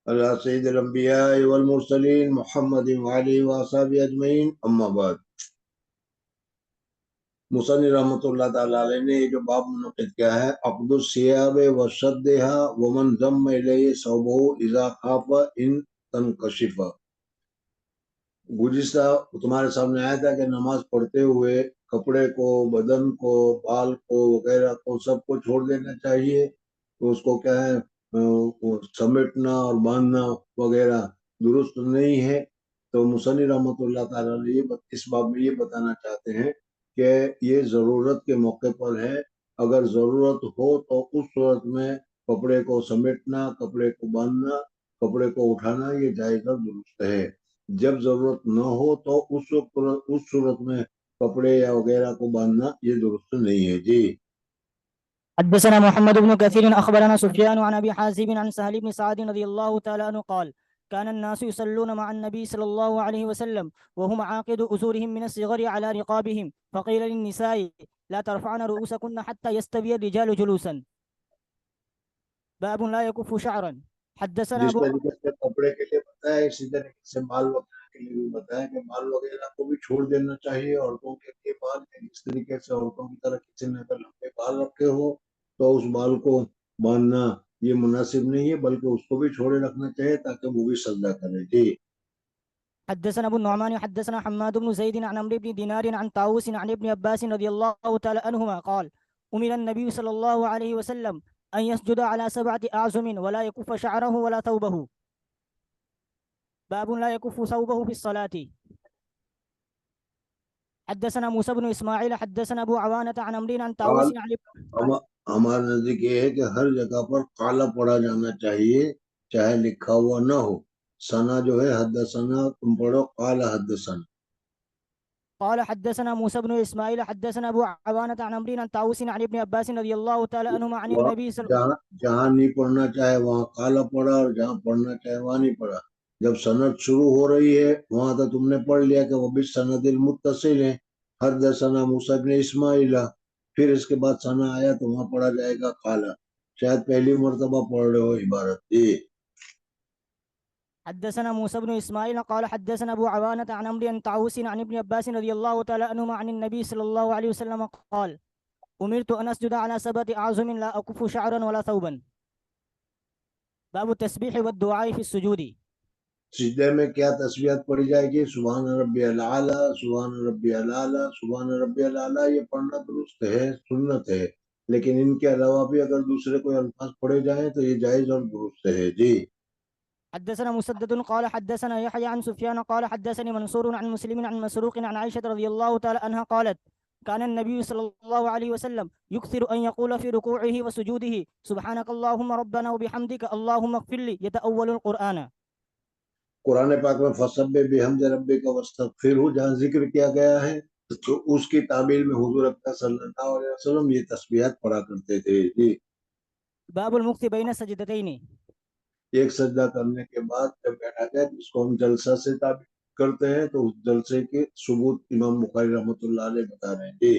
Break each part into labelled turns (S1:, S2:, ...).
S1: علی سید الانبیاء والمرسلین محمد وعلی وصحبہ اجمعین، اما بعد۔ مصنف رحمۃ اللہ تعالی علیہ نے یہ جو باب منعقد کیا ہے، عقد الثیاب وشدھا ومن ضم الیہ ثوبہ اذا خاف ان تنکشف۔ گزشتہ تمہارے سامنے آیا تھا کہ نماز پڑھتے ہوئے کپڑے کو، بدن کو، بال کو وغیرہ کو سب کو چھوڑ دینا چاہیے، تو اس کو کیا ہے سمیٹنا اور باندھنا وغیرہ درست نہیں ہے۔ تو مصنف رحمۃ اللہ تعالیٰ نے اس باب میں یہ بتانا چاہتے ہیں کہ یہ ضرورت کے موقع پر ہے۔ اگر ضرورت ہو تو اس صورت میں کپڑے کو سمیٹنا، کپڑے کو باندھنا، کپڑے کو اٹھانا یہ جائز اور درست ہے۔ جب ضرورت نہ ہو تو اس صورت میں کپڑے یا وغیرہ کو باندھنا یہ درست نہیں ہے۔ جی
S2: حدثنا محمد بن كثير أخبرنا سفيان عن أبي حازم عن سهل بن سعد رضي الله تعالى عنه قال كان الناس يصلون مع النبي صلى الله عليه وسلم وهم عاقد أزورهم من الصغر على رقابهم فقيل للنساء لا ترفعن رؤوسكن حتى يستوي الرجال جلوسا باب لا يكف شعرا حدثنا
S1: جس
S2: أبو
S1: طریقے سے کپڑے کے لیے بتایا، اسی طریقے سے بال وغیرہ کے لیے بھی بتایا کہ بال وغیرہ کو بھی چھوڑ دینا چاہیے۔ عورتوں کے لیے بال اس طریقے سے عورتوں کی طرح کسی نے اگر لمبے بال رکھے ہو تو اس بال کو باندھنا یہ مناسب نہیں ہے، بلکہ اس کو بھی چھوڑے رکھنا چاہیے تاکہ وہ بھی سجدہ کرے۔ جی
S2: حدثنا ابو النعمان حدثنا حماد بن زيد عن عمرو بن دينار عن طاووس عن ابن عباس رضي الله تعالى عنهما قال أمر النبي صلى الله عليه وسلم أن يسجد على 7 أعظم ولا يكف شعره ولا ثوبه باب لا يكف ثوبه في الصلاة حدثنا موسى بن إسماعيل حدثنا أبو عوانة عن عمرو عن طاووس عن
S1: ہمارے نزدیک یہ ہے کہ ہر جگہ پر کالا پڑھا جانا چاہیے، چاہے لکھا ہوا نہ ہو۔ ثنا جو ہے حدثنا، تم پڑھو قال حدثنا۔
S2: قال حدثنا موسى بن إسماعيل حدثنا أبو عوانة عن عمرو عن طاووس عن ابن عباس رضي الله تعالى عنهما عن النبي صلى
S1: جہاں نہیں پڑھنا چاہے وہاں کالا پڑھا، اور جہاں پڑھنا چاہے وہاں نہیں پڑھا۔ جب سند شروع ہو رہی ہے وہاں تو تم نے پڑھ لیا کہ وہ بھی سند المتصل ہے، حدثنا موسیٰ بن اسماعیل، پھر اس کے بعد ثنا آیا تو وہاں پڑھا جائے گا کالا، شاید پہلی مرتبہ پڑھ رہے ہو عبارت۔ جی
S2: حدثنا موسى بن إسماعيل قال حدثنا أبو عوانة عن عمرو عن طاووس عن ابن عباس رضي الله تعالى عنهما عن النبي صلى الله عليه وسلم قال أمرت أن أسجد على 7 أعظم لا أكف شعرا ولا ثوبا باب التسبيح والدعاء في السجود
S1: سجدے میں کیا تسبیحات پڑھی جائے گی؟ سبحان ربی الاعلی، سبحان ربی الاعلی، سبحان ربی الاعلی، یہ پڑھنا درست ہے، سنت ہے، لیکن ان کے علاوہ بھی اگر دوسرے کوئی الفاظ پڑھے جائیں تو یہ جائز اور درست ہے۔ جی
S2: حدثنا مسدد قال حدثنا يحيى عن سفيان قال حدثني منصور عن مسلم عن مسروق عن عائشة رضي الله تعالى عنها قالت كان النبي صلى الله عليه وسلم يكثر أن يقول في ركوعه وسجوده سبحانك اللهم ربنا وبحمدك اللهم اغفر لي يتأول القرآن۔
S1: قرآن پاک میں فَسَبِّحْ بِحَمْدِ رَبِّكَ وَاسْتَغْفِرْهُ جہاں ذکر کیا گیا ہے تو اس کی تعمیل میں حضور اکرم صلی اللہ علیہ وسلم یہ تسبیحات پڑھا کرتے تھے۔ جی
S2: باب المكث بين السجدتين
S1: ایک سجدہ کرنے کے بعد جب بیٹھا جائے جس کو ہم جلسہ سے تعبیر کرتے ہیں تو اس جلسے کے ثبوت امام بخاری رحمۃ اللہ علیہ بتا رہے ہیں۔ جی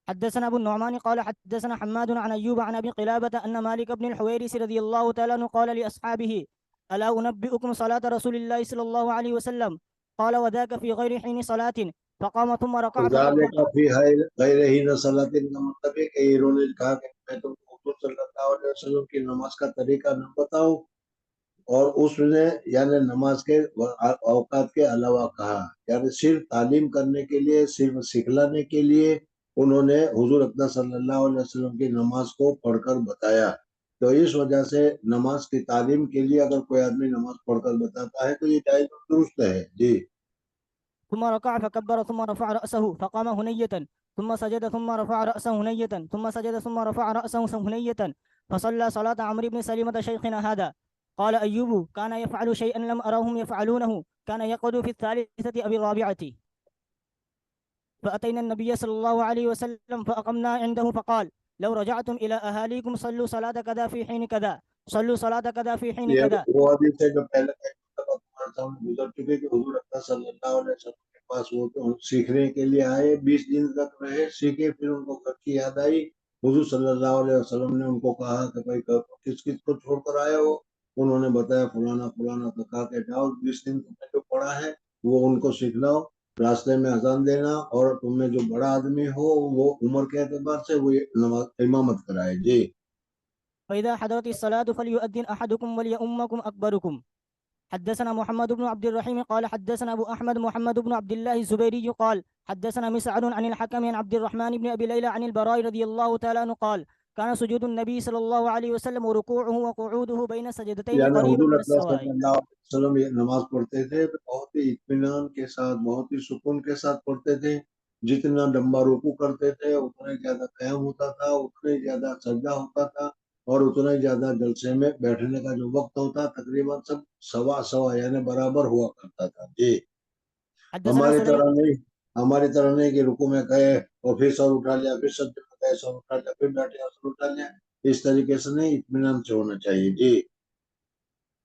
S2: حدثنا ابو النعمان قال حدثنا حماد عن ايوب عن ابي قلابة ان مالك بن الحويرث رضي الله تعالى عنه قال لاصحابه الا انبئكم صلاة رسول الله صلى الله عليه وسلم قال وذاك في غير حين صلاة فقام ثم ركع
S1: ذالک
S2: فكبر
S1: فی غیر ہی صلاۃ کا مطلب ہے کہ انہوں نے کہا کہ میں تم کو حضور صلی اللہ علیہ وسلم کی نماز کا طریقہ نہ بتاؤں، اور اس نے یعنی نماز کے اوقات کے علاوہ کہا، یعنی صرف تعلیم کرنے کے لیے، صرف سکھلانے کے لیے انہوں نے حضور اکرم صلی اللہ علیہ وسلم کی نماز کو پڑھ کر بتایا۔ تو اس وجہ سے نماز کی تعلیم کے لیے اگر کوئی آدمی نماز پڑھ کر بتاتا ہے تو یہ جائز اور درست ہے۔ جی
S2: ثم ركع فكبر ثم رفع رأسه فقام هنية ثم سجد ثم رفع رأسه هنية ثم سجد ثم رفع رأسه هنية فصلى صلاة عمرو بن سلمة شيخنا هذا قال أيوب كان يفعل شيئا لم أرهم يفعلونه كان يقعد في الثالثة أو الرابعة فأتينا النبي صلى الله عليه وسلم فأقمنا عنده فقال لو رجعتم إلى أهاليكم صلوا صلاة كذا في حين كذا صلوا صلاة كذا في حين
S1: یہ
S2: كذا۔
S1: وہ حدیث ہے جو پہلے تمہارے سامنے گزر چکے کہ حضور اکرم صلی اللہ علیہ وسلم کے پاس وہ سیکھنے کے لیے آئے، 20 دن تک رہے، سیکھے، پھر ان کو گھر کی یاد آئی، حضور صلی اللہ علیہ وسلم نے ان کو کہا کہ بھائی کس کس کو چھوڑ کر آئے ہو؟ انہوں نے بتایا فلانا فلانا، تو کہا کہ جاؤ جس دن تم نے جو پڑھا ہے وہ ان کو سکھلاؤ، راستے میں اذان دینا، اور تم میں جو بڑا آدمی ہو وہ عمر کے اعتبار سے وہ نماز امامت کرائے. جی.
S2: فإذا حضرت الصلاة فليؤذن أحدكم وليؤمكم أكبركم. حدثنا محمد بن عبد الرحيم قال حدثنا أبو أحمد محمد بن عبد الله الزبيري قال حدثنا مسعر عن الحكم عن عبد الرحمن بن أبي ليلى عن البراء رضي الله تعالى عنه قال كان سجود النبي صلى الله عليه وسلم وركوعه وقعوده بين سجدتين
S1: یعنی
S2: قريبا
S1: حضور
S2: من
S1: اکرم
S2: السواء.
S1: صلی اللہ علیہ وسلم یہ نماز پڑھتے تھے تو بہت ہی اطمینان کے ساتھ، بہت ہی سکون کے ساتھ پڑھتے تھے. جتنا لمبا رکوع کرتے تھے اتنا زیادہ قیام ہوتا تھا، اتنا زیادہ سجدہ ہوتا تھا، اور اتنا زیادہ جلسے میں بیٹھنے کا جو وقت ہوتا تقریباً سب سوا سوا یعنی برابر ہوا کرتا تھا. جی.
S2: حدثنا سليم
S1: ہماری طرح نہیں کہ رکوع میں گئے اور پھر سر اٹھا لیا، پھر سجدے میں گئے سر اٹھا لیا، پھر بیٹھے سر اٹھا لیا. اس طریقے سے نہیں، اطمینان سے ہونا چاہیے. جی.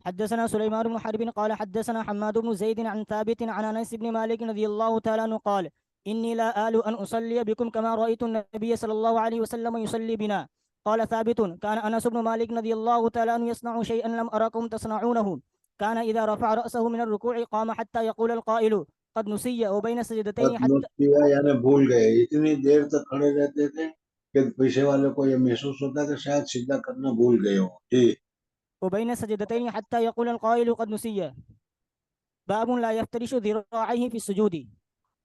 S2: حدثنا سليمان بن حرب قال حدثنا حماد بن زيد عن ثابت عن انس بن مالك رضي الله تعالى عنه قال اني لا آل ان اصلي بكم كما رايت النبي صلى الله عليه وسلم يصلي بنا. قال ثابت كان انس بن مالك رضي الله تعالى عنه يصنع شيئا لم اركم تصنعونه، كان اذا رفع راسه من الركوع قام حتى يقول القائل قد نسي وبين سجدتين حتى
S1: یعنی بھول گئے، اتنی دیر تک کھڑے رہتے تھے کہ پیچھے والے کو یہ محسوس ہوتا کہ شاید سجدہ کرنا بھول گئے ہو. جی.
S2: وبين سجدتين حتى يقول القائل قد نسي. باب لا يفترش ذراعيه في السجود.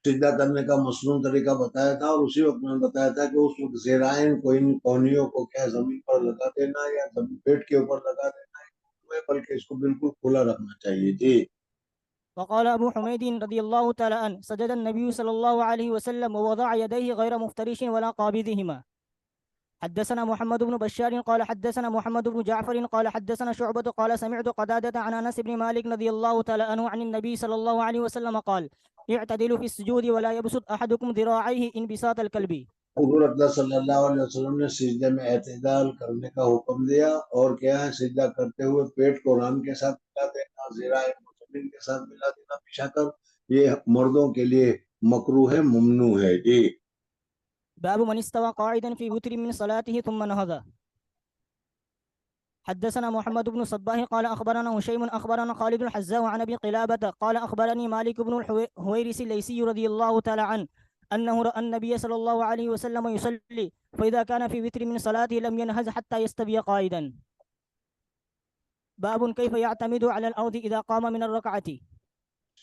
S1: سجدہ کرنے کا مصنون طریقہ بتایا تھا، اور اسی وقت میں بتایا تھا کہ اس وقت زیرائن کو، ان کونیوں کو کیا زمین پر لگا دینا یا پیٹ کے اوپر لگا دینا ہے، بلکہ اس کو بالکل کھلا رکھنا چاہیے. جی.
S2: وقال أبو حميد رضي الله تعالى عنه سجد النبي صلى الله عليه وسلم ووضع يديه غير مفترش ولا قابضهما. حدثنا محمد بن بشار قال حدثنا محمد بن جعفر قال حدثنا شعبة قال سمعت قتادة عن أنس بن مالك رضي الله تعالى عنه عن النبي صلى الله عليه وسلم قال اعتدلوا في السجود ولا يبسط أحدكم ذراعيه انبساط الكلب.
S1: حضور اکرم صلی اللہ علیہ وسلم نے سجدے میں اعتدال کرنے کا حکم دیا، اور کیا ہے، سجدہ کرتے ہوئے پیٹ کو ران کے ساتھ ملا دینا، ذراع کو زمین کے ساتھ ملا دینا بچھا کر، یہ مردوں کے لیے مکروہ ہے، ممنوع ہے. جی.
S2: باب من استوى قاعدا في وتر من صلاته ثم نهض. حدثنا محمد بن صباح قال أخبرنا هشيم أخبرنا خالد الحزاء عن أبي قلابة قال أخبرني مالك بن الحويرث الليثي رضي الله تعالى عنه أنه رأى النبي صلى الله عليه وسلم يصلي فإذا كان في وتر من صلاته لم ينهز حتى يستوي قائدا. باب كيف يعتمد على الأرض إذا قام من الركعة.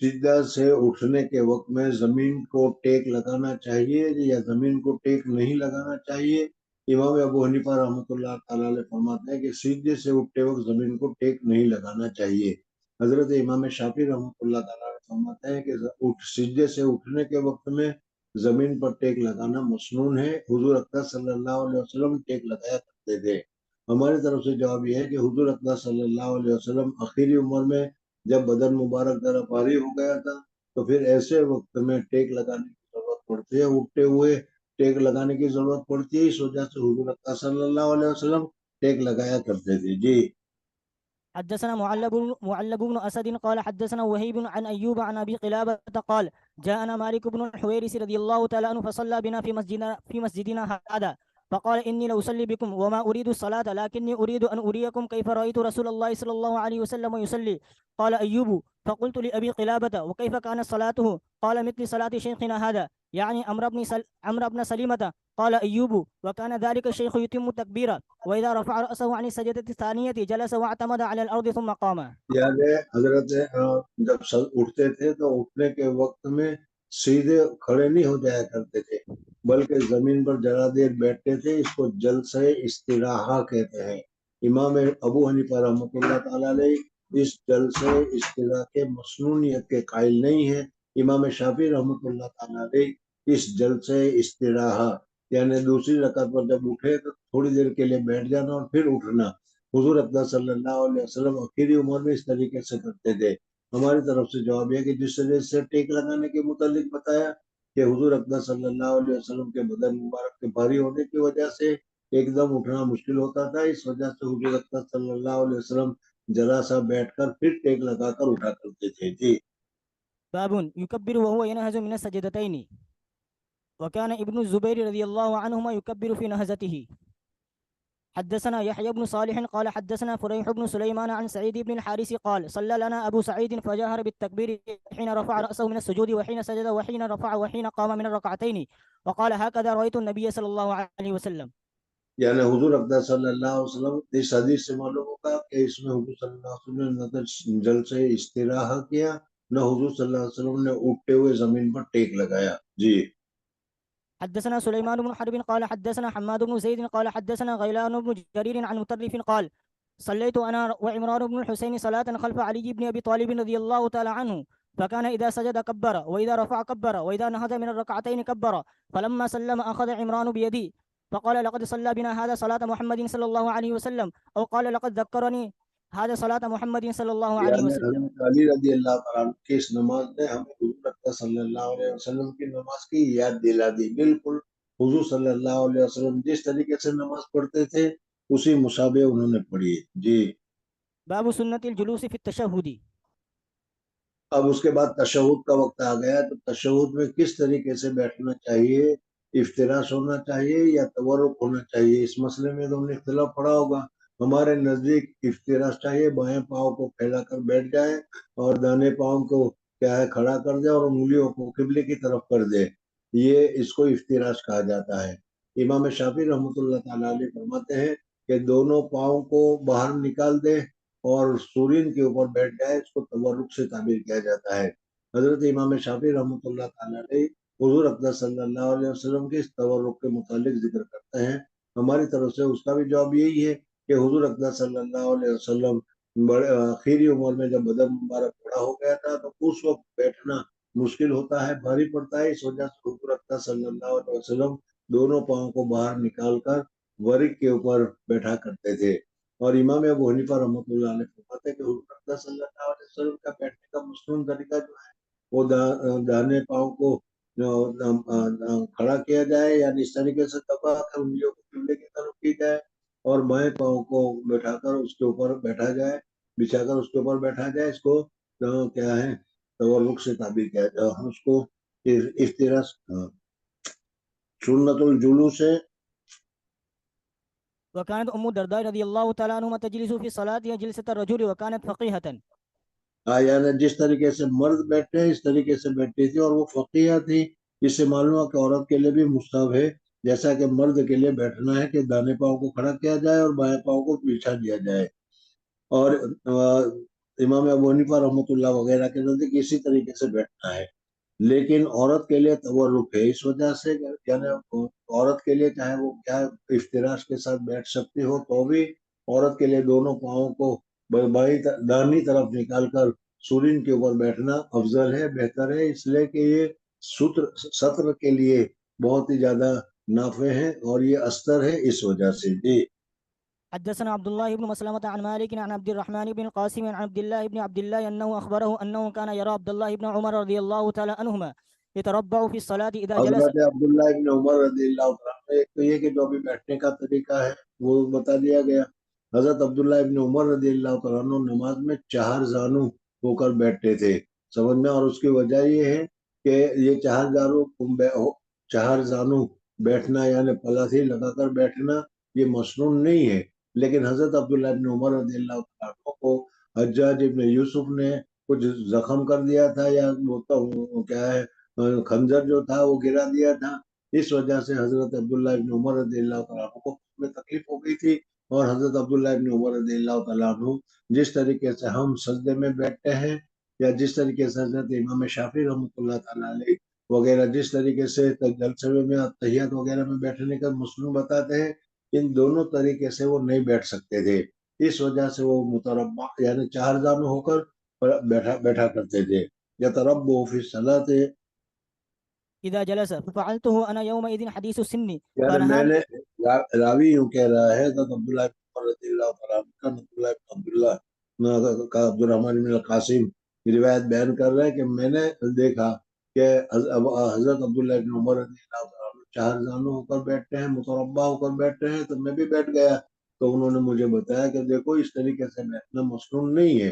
S1: سجدہ سے اٹھنے کے وقت میں زمین کو ٹیک لگانا چاہیے یا زمین کو ٹیک نہیں لگانا چاہیے. امام ابو حنیفہ رحمۃ اللہ تعالی علیہ فرماتے ہیں کہ سجدے سے اٹھتے وقت زمین کو ٹیک نہیں لگانا چاہیے. حضرت امام شافعی رحمۃ اللہ تعالی علیہ فرماتے ہیں کہ سجدے سے اٹھنے کے وقت میں زمین پر ٹیک لگانا مسنون ہے. حضور اکرم صلی اللہ علیہ وسلم ٹیک لگایا کرتے تھے. ہماری طرف سے جواب یہ ہے کہ حضور اکرم صلی اللہ علیہ وسلم آخری عمر میں جب بدن مبارک ذرا بھاری ہو گیا تھا تو پھر ایسے وقت میں ٹیک لگانے کی ضرورت پڑتی ہے، اٹھتے ہوئے ٹیک لگانے کی ضرورت پڑتی ہے. اس وجہ سے حضور اکرم صلی اللہ علیہ وسلم ٹیک لگایا کرتے تھے. جی.
S2: حدثنا معلب بن أسد قال حدثنا وهيب عن أيوب عن أبي قلابة قال جاءنا مالك بن الحويرث رضي الله تعالى عنه فصلى بنا في مسجدنا هذا فقال إني لأصلي بكم وما أريد الصلاة لكني أريد أن أريكم كيف رأيت رسول الله صلى الله عليه وسلم يصلي. قال أيوب فقلت لأبي قلابة وكيف كانت صلاته؟ قال مثل صلاة شيخنا هذا يعني عمرو بن سليمة. قال أيوب وكان ذلك الشيخ يتم تكبيرا وإذا رفع رأسه عن السجدة الثانية جلس واعتمد على الأرض ثم قام.
S1: یعنی حضرت جب اٹھتے تھے تو اٹھنے کے وقت میں سیدھے کھڑے نہیں ہو جایا کرتے تھے، بلکہ زمین پر ذرا دیر بیٹھتے تھے. اس کو جلسہ استراحہ کہتے ہیں. امام ابو حنیفہ رحمۃ اللہ تعالی علیہ اس جلسہ استراحہ کے مسنونیت کے قائل نہیں ہے. امام شافعی رحمۃ اللہ تعالی علیہ اس جلسہ استراحہ یعنی دوسری رکعت پر جب اٹھے تو تھوڑی دیر کے لیے بیٹھ جانا اور پھر اٹھنا، حضور اکرم صلی اللہ علیہ وسلم آخری عمر میں اس طریقے سے کرتے تھے. ہماری طرف سے جواب یہ کہ جس طرح سے ٹیک لگانے کے متعلق بتایا کہ حضور اکرم صلی اللہ علیہ وسلم کے بدن مبارک کے بھاری ہونے کی وجہ سے ایک دم اٹھنا مشکل ہوتا تھا. اس وجہ سے حضور اکرم صلی اللہ علیہ وسلم ذرا سا بیٹھ کر پھر ٹیک لگا کر اٹھا کرتے تھے. جی.
S2: باب يكبر وهو ينهز من السجدتين وكان ابن الزبير رضي الله عنهما يكبر في نهزته. حدثنا يحيى بن صالح قال حدثنا فريح بن سليمان عن سعيد بن الحارث قال صلى لنا أبو سعيد فجاهر بالتكبير حين رفع رأسه من السجود وحين سجد وحين رفع وحين قام من الركعتين وقال هكذا رأيت النبي صلى الله عليه وسلم.
S1: یعنی حضور اقدس صلی اللہ علیہ وسلم اس حدیث سے معلوم ہوگا کہ اس میں حضور صلی اللہ علیہ وسلم نے نہ جلسے استراحہ کیا نہ حضور صلی اللہ علیہ وسلم نے اٹھتے ہوئے زمین پر ٹیک لگایا. جی.
S2: حدثنا سليمان بن حرب قال حدثنا حماد بن زيد قال حدثنا غيلان بن جرير عن مطرف قال صليت أنا وعمران بن الحسين صلاة خلف علي بن أبي طالب رضي الله تعالى عنه فكان إذا سجد كبر وإذا رفع كبر وإذا نهض من الركعتين كبر فلما سلم أخذ عمران بيدي فقال لقد صلى بنا هذا صلاة محمد صلى الله عليه وسلم أو قال لقد ذكرني هذا صلاة محمد صلى الله عليه
S1: یعنی
S2: وسلم.
S1: حضرت علی رضی اللہ تعالیٰ عنہ کی اس نماز نے ہمیں حضور اقدس صلی اللہ علیہ وسلم کی نماز کی یاد دلا دی. بالکل حضور صلی اللہ علیہ وسلم جس طریقے سے نماز پڑھتے تھے اسی مشابہ انہوں نے پڑھی. جی.
S2: باب سنة الجلوس في التشهد.
S1: اب اس کے بعد تشہد کا وقت آ گیا تو تشہد میں کس طریقے سے بیٹھنا چاہیے, افتراش ہونا چاہیے یا تورک ہونا چاہیے, اس مسئلے میں تو ہم نے اختلاف پڑا ہوگا. ہمارے نزدیک افتراش چاہیے, بائیں پاؤں کو پھیلا کر بیٹھ جائے اور دانے پاؤں کو کیا ہے کھڑا کر دے اور انگلیوں کو قبلے کی طرف کر دے, یہ اس کو افتراش کہا جاتا ہے. امام شافعی رحمۃ اللہ تعالیٰ علیہ فرماتے ہیں کہ دونوں پاؤں کو باہر نکال دے اور سورین کے اوپر بیٹھ جائے, اس کو تورک سے تعبیر کیا جاتا ہے. حضرت امام شافعی رحمۃ اللہ تعالیٰ علیہ حضور اقدس صلی اللہ علیہ وسلم کے اس تورک کے متعلق ذکر کرتے ہیں. ہماری طرف سے اس کا بھی جواب یہی ہے کہ حضور اقدس صلی اللہ علیہ وسلم بڑے آخری عمر میں جب بدن مبارک بڑا ہو گیا تھا تو اس وقت بیٹھنا مشکل ہوتا ہے, بھاری پڑتا ہے. اس وجہ سے حضور اقدس صلی اللہ علیہ وسلم دونوں پاؤں کو باہر نکال کر ورق کے اوپر بیٹھا کرتے تھے. اور امام ابو حنیفہ رحمۃ اللہ علیہ فرماتے ہیں کہ حضور اقدس صلی اللہ علیہ وسلم کا بیٹھنے کا مصنون طریقہ جو ہے وہ داہنے پاؤں کو کھڑا کیا جائے, یعنی اس طریقے سے دبا کر انگلیوں کو قبلے کی طرف کی جائے اور بائیں پاؤں کو بیٹھا کر اس کے اوپر بیٹھا جائے, بچھا کر اس کے اوپر بیٹھا جائے. اس کو کیا ہے تورک سے تعبیر کیا جائے. ہم اس کو افتراش سنت الجلوس ہے.
S2: وكانت أم الدرداء رضي الله تعالى عنهما تجلس في الصلاة جلسة الرجل وكانت فقيهة.
S1: یعنی جس طریقے سے مرد بیٹھے اس طریقے سے بیٹھتی تھی اور وہ فقیہ تھی. اس سے معلوم ہے کہ عورت کے لیے بھی مستحب ہے جیسا کہ مرد کے لیے بیٹھنا ہے کہ دانے پاؤں کو کھڑا کیا جائے اور بائیں پاؤں کو بچھا دیا جائے. اور امام ابو حنیفہ رحمۃ اللہ وغیرہ کے نزدیک اسی طریقے سے بیٹھنا ہے. لیکن عورت کے لیے تورک ہے, اس وجہ سے یعنی عورت کے لیے چاہے وہ کیا افتراش کے ساتھ بیٹھ سکتی ہو تو بھی عورت کے لیے دونوں پاؤں کو بائیں داہنی طرف نکال کر سورین کے اوپر بیٹھنا افضل ہے, بہتر ہے, اس لیے کہ یہ سطر کے لیے بہت ہی زیادہ نافع ہے اور یہ استر ہے اس وجہ سے. جی.
S2: حدثنا عبد الله بن مسلمة عن مالك عن عبد الرحمن بن القاسم عن عبد الله أنه أخبره أنه كان يرى عبد الله بن عمر رضي الله تعالى عنهما يتربع في الصلاة إذا جلس.
S1: حضرت عبداللہ ابن عمر رضی اللہ عنہ ایک تو یہ کہ جو ابھی بیٹھنے کا طریقہ ہے وہ بتا دیا گیا. حضرت عبداللہ ابن عمر رضی اللہ عنہ نماز میں چہار زانو ہو کر بیٹھتے تھے سمجھ میں, اور اس کی وجہ یہ ہے کہ یہ چہار زانو بیٹھنا یعنی پلاتھی لگا کر بیٹھنا یہ مسنون نہیں ہے. لیکن حضرت عبداللہ ابن عمر رضی اللہ عنہ کو حجاج ابن یوسف نے کچھ زخم کر دیا تھا یا وہ کیا ہے خنجر جو تھا وہ گرا دیا تھا. اس وجہ سے حضرت عبداللہ ابن عمر رضی اللہ تعالیٰ عنہ کو میں تکلیف ہو گئی تھی. اور حضرت عبداللہ ابن عمر رضی اللہ تعالیٰ عنہ جس طریقے سے ہم سجدے میں بیٹھتے ہیں یا جس طریقے سے حضرت امام شافعی رحمۃ اللہ تعالیٰ علیہ وغیرہ جس طریقے سے جلسے میں تحیات وغیرہ میں بیٹھنے کا مسلم بتاتے ہیں, ان دونوں طریقے سے وہ نہیں بیٹھ سکتے تھے. اس وجہ سے وہ متربع یعنی چہار زانو ہو کر بیٹھا کرتے تھے. یتربع فی الصلاۃ
S2: إذا جلس ففعلته أنا يومئذ حديث السن.
S1: یعنی میں نے راوی یوں کہہ رہا ہے حضرت عبداللہ ابن رضی اللہ تعالیٰ عنہ عبداللہ ابن عبداللہ کا عبد الرحمن بن القاسم روایت بیان کر رہے ہیں کہ میں نے دیکھا کہ حضرت عبداللہ ابن عمر رضی اللہ تعالیٰ عنہ چہار زانو ہو کر بیٹھتے ہیں, متربع ہو کر بیٹھتے ہیں, تو میں بھی بیٹھ گیا. تو انہوں نے مجھے بتایا کہ دیکھو اس طریقے سے بیٹھنا مسنون نہیں ہے.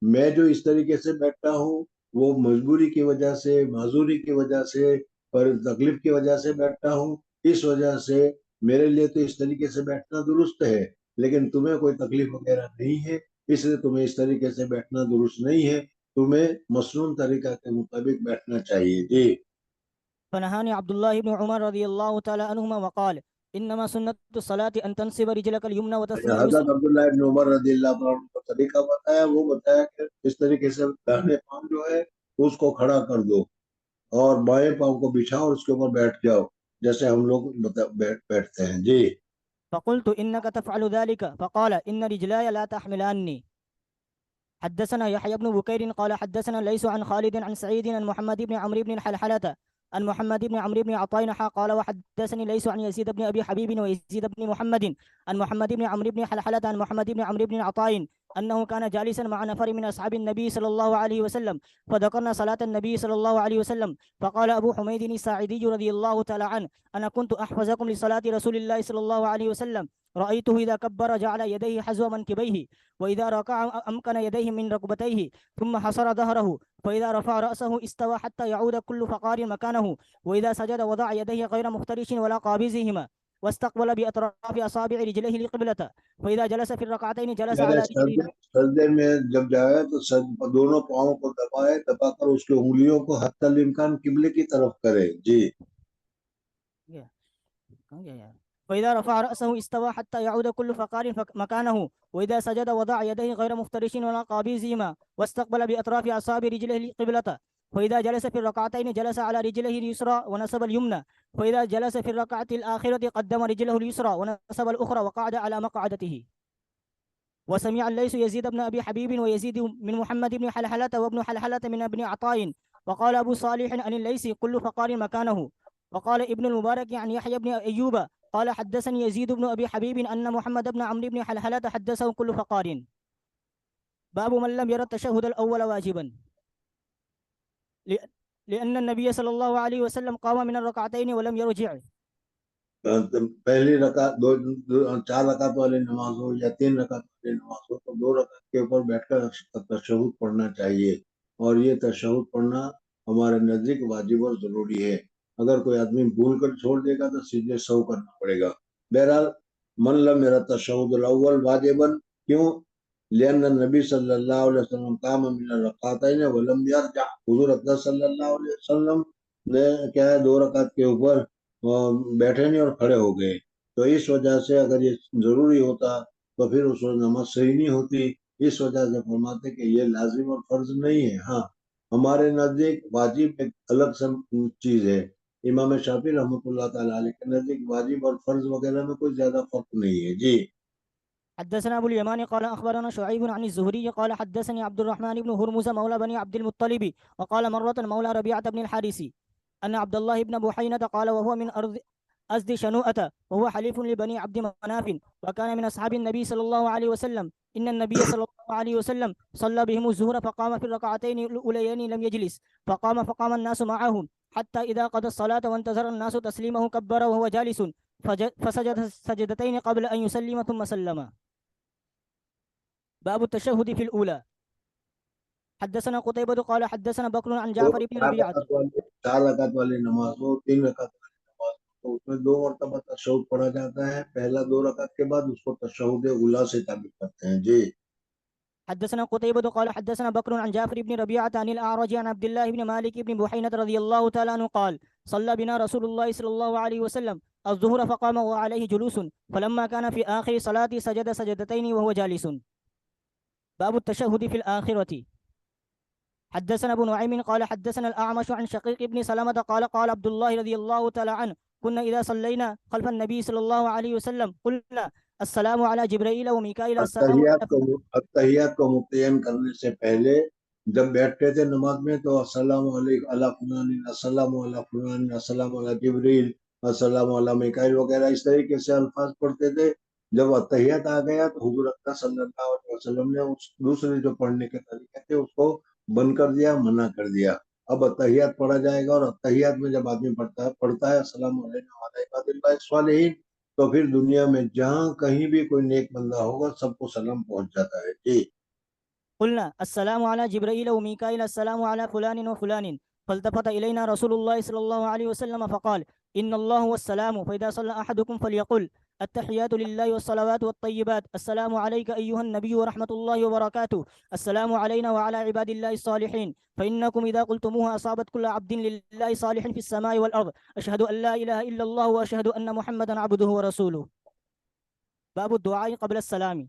S1: میں جو اس طریقے سے بیٹھتا ہوں وہ مجبوری کی وجہ سے, معذوری کی وجہ سے اور تکلیف کی وجہ سے بیٹھتا ہوں. اس وجہ سے میرے لیے تو اس طریقے سے بیٹھنا درست ہے، لیکن تمہیں کوئی تکلیف وغیرہ نہیں ہے، اس لیے تمہیں اس طریقے سے بیٹھنا درست نہیں ہے، تمہیں مسنون طریقہ کے مطابق بیٹھنا چاہیے. جی.
S2: فنهاني عبد الله بن عمر رضي الله تعالى عنهما وقال إنما سنة الصلاة أن تنصب رجلك اليمنى وتثني
S1: حضرت
S2: اليسرى.
S1: عبداللہ ابن عمر رضی اللہ عنہ کا طریقہ بتایا، وہ بتایا کہ اس طریقے سے داہنے پاؤں جو ہے اس کو کھڑا کر دو اور بائیں پاؤں کو بچھاؤ اور اس کے اوپر بیٹھ جاؤ جیسے ہم لوگ بیٹھتے ہیں. جی.
S2: فقلت إنك تفعل ذلك فقال إن رجلاي لا تحملاني. حدثنا يحيى بن بكير قال حدثنا ليس عن خالد عن سعيد عن محمد بن عمرو بن الحلحلة عن محمد بن عمرو بن عطاء قال وحدثني ليس عن يزيد بن أبي حبيب ويزيد بن محمد عن محمد بن عمرو بن حلحلة عن محمد بن عمرو بن عطاء أنه كان جالسا مع نفر من أصحاب النبي صلى الله عليه وسلم فذكرنا صلاة النبي صلى الله عليه وسلم فقال أبو حميد الساعدي رضي الله تعالى عنه أنا كنت أحفظكم لصلاة رسول الله صلى الله عليه وسلم رأيته إذا كبر جعل يديه حذو منكبيه وإذا ركع أمكن يديه من ركبتيه ثم حصر ظهره فإذا رفع رأسه استوى حتى يعود كل فقار مكانه وإذا سجد وضع يديه غير مفترش ولا قابضهما واستقبل بأطراف أصابع رجليه القبلة فإذا جلس في الركعتين جلس على رجليه.
S1: سجدے میں جب جائے تو دونوں پاؤں کو دبا کر اس کی انگلیوں کو حتی الامکان قبلے کی طرف کرے. جی.
S2: فإذا رفع رأسه استوى حتى يعود كل فقار مكانه وإذا سجد وضع يديه غير مفترش ولا قابضهما واستقبل بأطراف أصابع رجله القبلة فإذا جلس في الركعتين جلس على رجله اليسرى ونصب اليمنى فإذا جلس في الركعة الآخرة قدم رجله اليسرى ونصب الأخرى وقعد على مقعدته. وسمع الليث يزيد بن أبي حبيب ويزيد من محمد بن حلحلة وابن حلحلة من ابن عطاء وقال أبو صالح عن الليث كل فقار مكانه. وقال ابن المبارك عن يحيى بن أيوب قال حدثني يزيد بن أبي حبيب أن محمد بن عمرو بن حلحلة حدثه كل فقار. باب من لم يرى التشهد الأول واجبا لأن النبي صلى الله عليه وسلم قام من الركعتين ولم يرجع.
S1: پہلی رکعت 4 رکعت والی نماز ہو یا 3 رکعت والی نماز ہو تو 2 رکعت کے اوپر بیٹھ کر تشہد پڑھنا چاہیے، اور یہ تشہد پڑھنا ہمارے نزدیک واجب اور ضروری ہے. اگر کوئی آدمی بھول کر چھوڑ دے گا تو سجدے سہو کرنا پڑے گا. بہرحال من لم یرى التشہد الاول واجبا، کیوں؟ لأن النبی صلی اللہ علیہ وسلم قام من الرکعتین ولم یرجع. حضور اکرم صلی اللہ علیہ وسلم نے کیا ہے 2 رکعت کے اوپر بیٹھے نہیں اور کھڑے ہو گئے، تو اس وجہ سے اگر یہ ضروری ہوتا تو پھر اس وقت نماز صحیح نہیں ہوتی. اس وجہ سے فرماتے کہ یہ لازم اور فرض نہیں ہے. ہاں ہمارے نزدیک واجب ایک الگ سا چیز ہے. امام شافعی رحمۃ اللہ تعالیٰ علیہ کے نزدیک واجب اور فرض وغیرہ میں کوئی زیادہ فرق نہیں ہے. جی.
S2: حدثنا أبو اليمان قال أخبرنا شعيب عن الزهري قال حدثني عبد الرحمن بن هرمز مولى بني عبد المطلب وقال مرة مولى ربيعة بن الحارث أن عبد الله بن بحينة قال وهو من أرض أزد شنوءة وهو حليف لبني عبد مناف وكان من أصحاب النبي صلى الله عليه وسلم إن النبي صلى الله عليه وسلم صلى بهم الظهر فقام في الركعتين الأوليين لم يجلس فقام الناس معهم حتى إذا قضى الصلاة وانتظر الناس تسليمه كبر وهو جالس فسجد سجدتين قبل أن يسلم ثم سلم. باب التشهد في الأولى. حدثنا قتيبة قال حدثنا بكر عن جعفر بن ربيعة.
S1: 4 رکعت والی نماز ہو 3 رکعت والی نماز ہو تو اس میں 2 مرتبہ تشہد پڑھا جاتا ہے. پہلا 2 رکعت کے بعد اس کو تشہد اولیٰ سے تعبیر کرتے ہیں. جی.
S2: حدثنا قتيبة قال حدثنا بكر عن جعفر بن ربيعة عن الأعرج عن عبد الله بن مالك بن بحينة رضي الله تعالى عنه قال صلى بنا رسول الله صلى الله عليه وسلم الظهر فقام وعليه جلوس فلما كان في آخر صلاة سجد سجدتين وهو جالس. باب التشهد في الآخرة. حدثنا ابو نعيم قال حدثنا الأعمش عن شقيق بن سلمة قال قال عبد الله رضي الله تعالى عنه كنا إذا صلينا خلف النبي صلى الله عليه وسلم قلنا السلام على جبرائيل وميكائيل السلام
S1: اتحیات کو متعین کرنے سے پہلے جب بیٹھتے تھے نماز میں تو السلام علیکم علی فلان السلام علی فلان السلام علی جبریل السلام علی میکائیل وغیرہ اس طریقے سے الفاظ پڑھتے تھے. جب اتحیات آ گیا تو حضور اکرم صلی اللہ علیہ وسلم نے اس دوسرے جو پڑھنے کے طریقے تھے اس کو بند کر دیا، منع کر دیا. اب اتحیات پڑھا جائے گا، اور اتحیات میں جب آدمی پڑھتا ہے السلام علیکم وعلی عباد اللہ الصالحین تو پھر دنیا میں جہاں کہیں بھی کوئی نیک بندہ ہوگا سب کو سلام پہنچ جاتا ہے. جی.
S2: قلنا السلام على جبرائيل وميكائيل السلام على فلان وفلان فالتفت إلينا رسول الله صلى الله عليه وسلم فقال إن الله هو السلام فإذا صلى أحدكم فليقل التحيات لله والصلوات والطيبات السلام عليك أيها النبي ورحمة الله وبركاته السلام علينا وعلى عباد الله الصالحين فإنكم إذا قلتموها أصابت كل عبد لله صالح في السماء والأرض أشهد أن لا إله إلا الله وأشهد أن محمدا عبده ورسوله. باب الدعاء قبل السلام.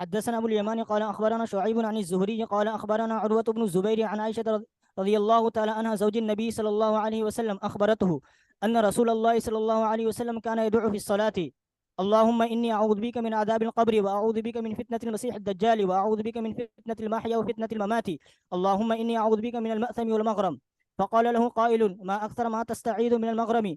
S2: حدثنا أبو اليمان قال أخبرنا شعيب عن الزهري قال أخبرنا عروة بن الزبير عن عائشة رضي الله تعالى عنها زوج النبي صلى الله عليه وسلم أخبرته أن رسول الله صلى الله عليه وسلم كان يدعو في الصلاة اللهم إني أعوذ بك من عذاب القبر وأعوذ بك من فتنة المسيح الدجال وأعوذ بك من فتنة المحيا وفتنة الممات اللهم إني أعوذ بك من المأثم والمغرم. فقال له قائل ما أكثر ما تستعيذ من المغرم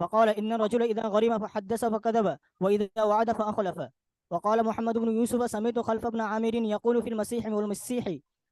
S2: فقال إن الرجل إذا غرم فحدث فكذب وإذا وعد فأخلف. وقال محمد بن يوسف سمعت خلف ابن عامر يقول في المسيح والمسيح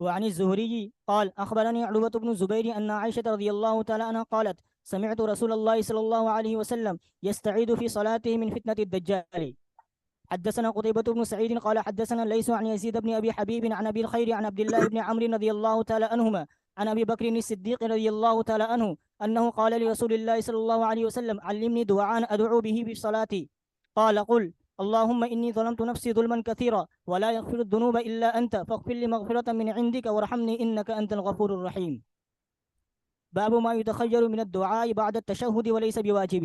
S2: وعن الزهري قال أخبرني عروة بن الزبير أن عائشة رضي الله تعالى عنها قالت سمعت رسول الله صلى الله عليه وسلم يستعيذ في صلاته من فتنة الدجال. حدثنا قتيبة بن سعيد قال حدثنا ليس عن يزيد بن أبي حبيب عن أبي الخير عن عبد الله بن عمرو رضي الله تعالى عنهما عن أبي بكر الصديق رضي الله تعالى عنه أنه قال لرسول الله صلى الله عليه وسلم علمني دعاء أدعو به في صلاتي. قال قل اللهم إني ظلمت نفسي ظلما كثيرا ولا يغفر الذنوب إلا أنت فاغفر لي مغفرة من عندك وارحمني إنك أنت الغفور الرحيم. باب ما يتخير من الدعاء بعد التشهد وليس بواجب.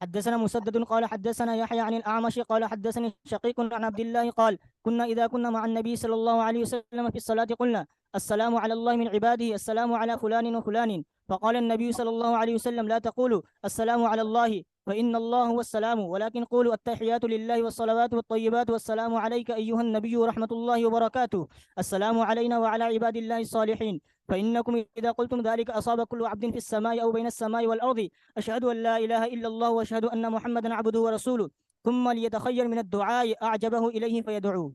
S2: حدثنا مسدد قال حدثنا يحيى عن الأعمش قال حدثني شقيق عن عبد الله قال كنا إذا كنا مع النبي صلى الله عليه وسلم في الصلاة قلنا السلام على الله من عباده السلام على فلان وفلان. فقال النبي صلى الله عليه وسلم لا تقولوا السلام على الله فإن الله هو السلام ولكن قولوا التحيات لله والصلوات والطيبات والسلام عليك أيها النبي ورحمة الله وبركاته السلام علينا وعلى عباد الله الصالحين فإنكم إذا قلتم ذلك أصاب كل عبد في السماء أو بين السماء والأرض أشهد أن لا إله إلا الله وأشهد أن محمدا عبده ورسوله ثم ليتخير من الدعاء أعجبه إليه فيدعو.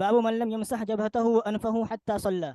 S2: باب من لم يمسح جبهته وأنفه حتى صلى.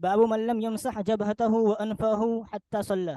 S2: باب من لم يمسح جبهته وأنفه حتى صلى.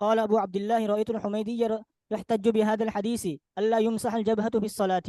S2: قال أبو عبد الله رأيت الحميدي يحتج بهذا الحديث ألا يمسح الجبهة في الصلاة.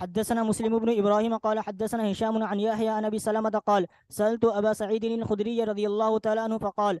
S2: حدثنا مسلم بن إبراهيم قال حدثنا هشام عن يحيى عن أبي سلمة قال سألت أبا سعيد الخدري رضي الله تعالى عنه فقال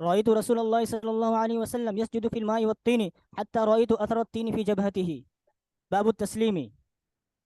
S2: رأيت رسول الله صلى الله عليه وسلم يسجد في الماء والطين حتى رأيت أثر الطين في جبهته. باب التسليم.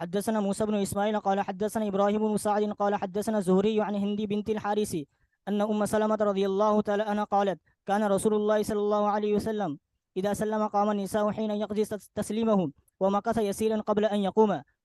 S2: حدثنا موسى بن إسماعيل قال حدثنا إبراهيم بن سعد قال حدثنا الزهري عن هندي بنت الحارث أن أم سلمة رضي الله تعالى عنها قالت كان رسول الله صلى الله عليه وسلم إذا سلم قام النساء حين يقضي تسليمه ومكث يسيرا قبل أن يقوم.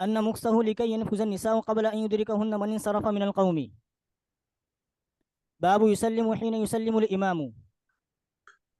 S2: أن مكسه لكي ينفذ النساء قبل أن يدركهن من انصرف من القوم. باب يسلم حين يسلم الإمام.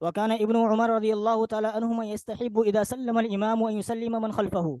S2: وكان ابن عمر رضي الله تعالى عنهما يستحب إذا سلم الإمام أن يسلم من خلفه.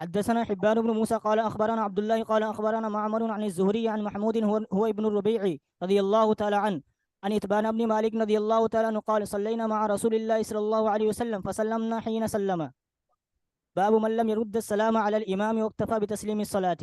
S2: حدثنا حبان بن موسى قال أخبرنا عبد الله قال أخبرنا معمر عن الزهري عن محمود هو ابن الربيع رضي الله تعالى عنه عن إتبان بن مالك رضي الله تعالى عنه قال صلينا مع رسول الله صلى الله عليه وسلم فسلمنا حين سلم. باب من لم يرد السلام على الإمام واكتفى بتسليم الصلاة.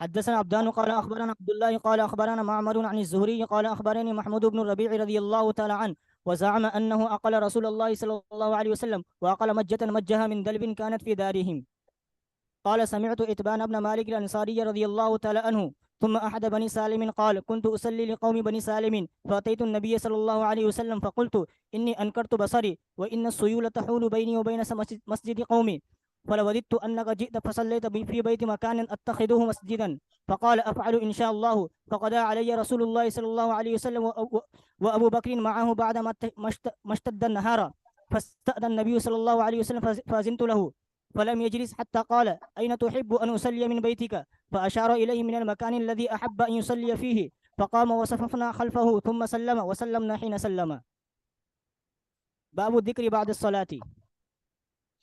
S2: حدثنا عبدان قال أخبرنا عبد الله قال أخبرنا معمر عن الزهري قال أخبرني محمود بن الربيع رضي الله تعالى عنه وزعم أنه أقل رسول الله صلى الله عليه وسلم وأقل مجة مجها من دلب كانت في دارهم. قال سمعت إتبان بن مالك الأنصاري رضي الله تعالى عنه ثم أحد بني سالم قال كنت أصلي لقوم بني سالم فأتيت النبي صلى الله عليه وسلم فقلت إني أنكرت بصري وإن السيول تحول بيني وبين مسجد قومي فلوددت أنك جئت فصليت في بيت مكان أتخذه مسجدا فقال أفعل إن شاء الله فقضى علي رسول الله صلى الله عليه وسلم وأبو بكر معه بعد ما اشتد النهار فاستأذن النبي صلى الله عليه وسلم فأذنت له فلم يجلس حتى قال أين تحب أن أصلي من بيتك فأشار إليه من المكان الذي أحب أن يصلي فيه فقام وصففنا خلفه ثم سلم وسلمنا حين سلم. باب الذكر بعد الصلاة.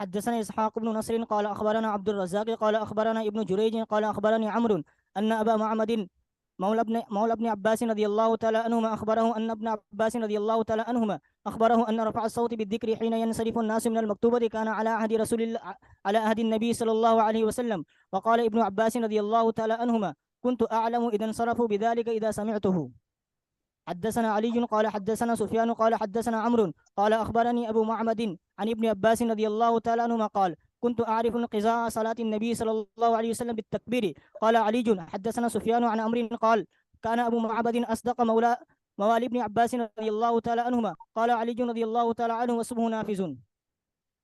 S2: حدثنا إسحاق بن نصر قال أخبرنا عبد الرزاق قال أخبرنا ابن جريج قال أخبرني عمرو أن أبا معمد مولى ابن عباس رضي الله تعالى عنهما أخبره أن ابن عباس رضي الله تعالى عنهما أخبره أن رفع الصوت بالذكر حين ينصرف الناس من المكتوبة كان على عهد رسول الله على عهد النبي صلى الله عليه وسلم. وقال ابن عباس رضي الله تعالى عنهما كنت أعلم إذا انصرفوا بذلك إذا سمعته. حدثنا علي قال حدثنا سفيان قال حدثنا عمرو قال أخبرني أبو معمد عن ابن عباس رضي الله تعالى عنهما قال كنت أعرف انقضاء صلاة النبي صلى الله عليه وسلم بالتكبير. قال علي حدثنا سفيان عن عمرو قال كان أبو معبد أصدق موالي ابن عباس رضي الله تعالى عنهما. قال علي رضي الله تعالى عنه واسمه نافذ.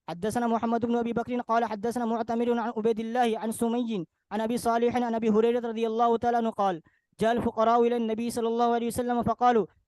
S2: حدثنا محمد بن أبي بكر قال حدثنا معتمر عن عبيد الله عن سمي عن أبي صالح عن أبي هريرة رضي الله تعالى عنه قال جاء الفقراء إلى النبي صلى الله عليه وسلم فقالوا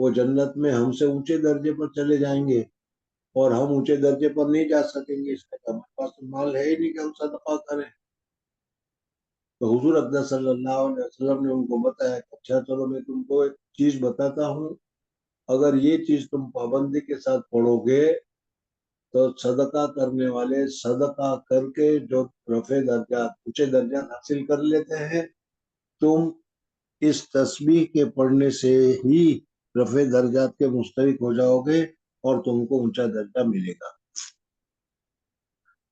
S1: وہ جنت میں ہم سے اونچے درجے پر چلے جائیں گے اور ہم اونچے درجے پر نہیں جا سکیں گے، اس کا ہمارے پاس مال ہے ہی نہیں کہ ہم صدقہ کریں۔ تو حضور اقدس صلی اللہ علیہ وسلم نے ان کو بتایا کہ اچھا چلو میں تم کو ایک چیز بتاتا ہوں، اگر یہ چیز تم پابندی کے ساتھ پڑھو گے تو صدقہ کرنے والے صدقہ کر کے جو رفع درجات اونچے درجات حاصل کر لیتے ہیں، تم اس تسبیح کے پڑھنے سے ہی رفع درجات کے مستحق ہو جاؤ گے اور تم کو اونچا درجہ ملے گا۔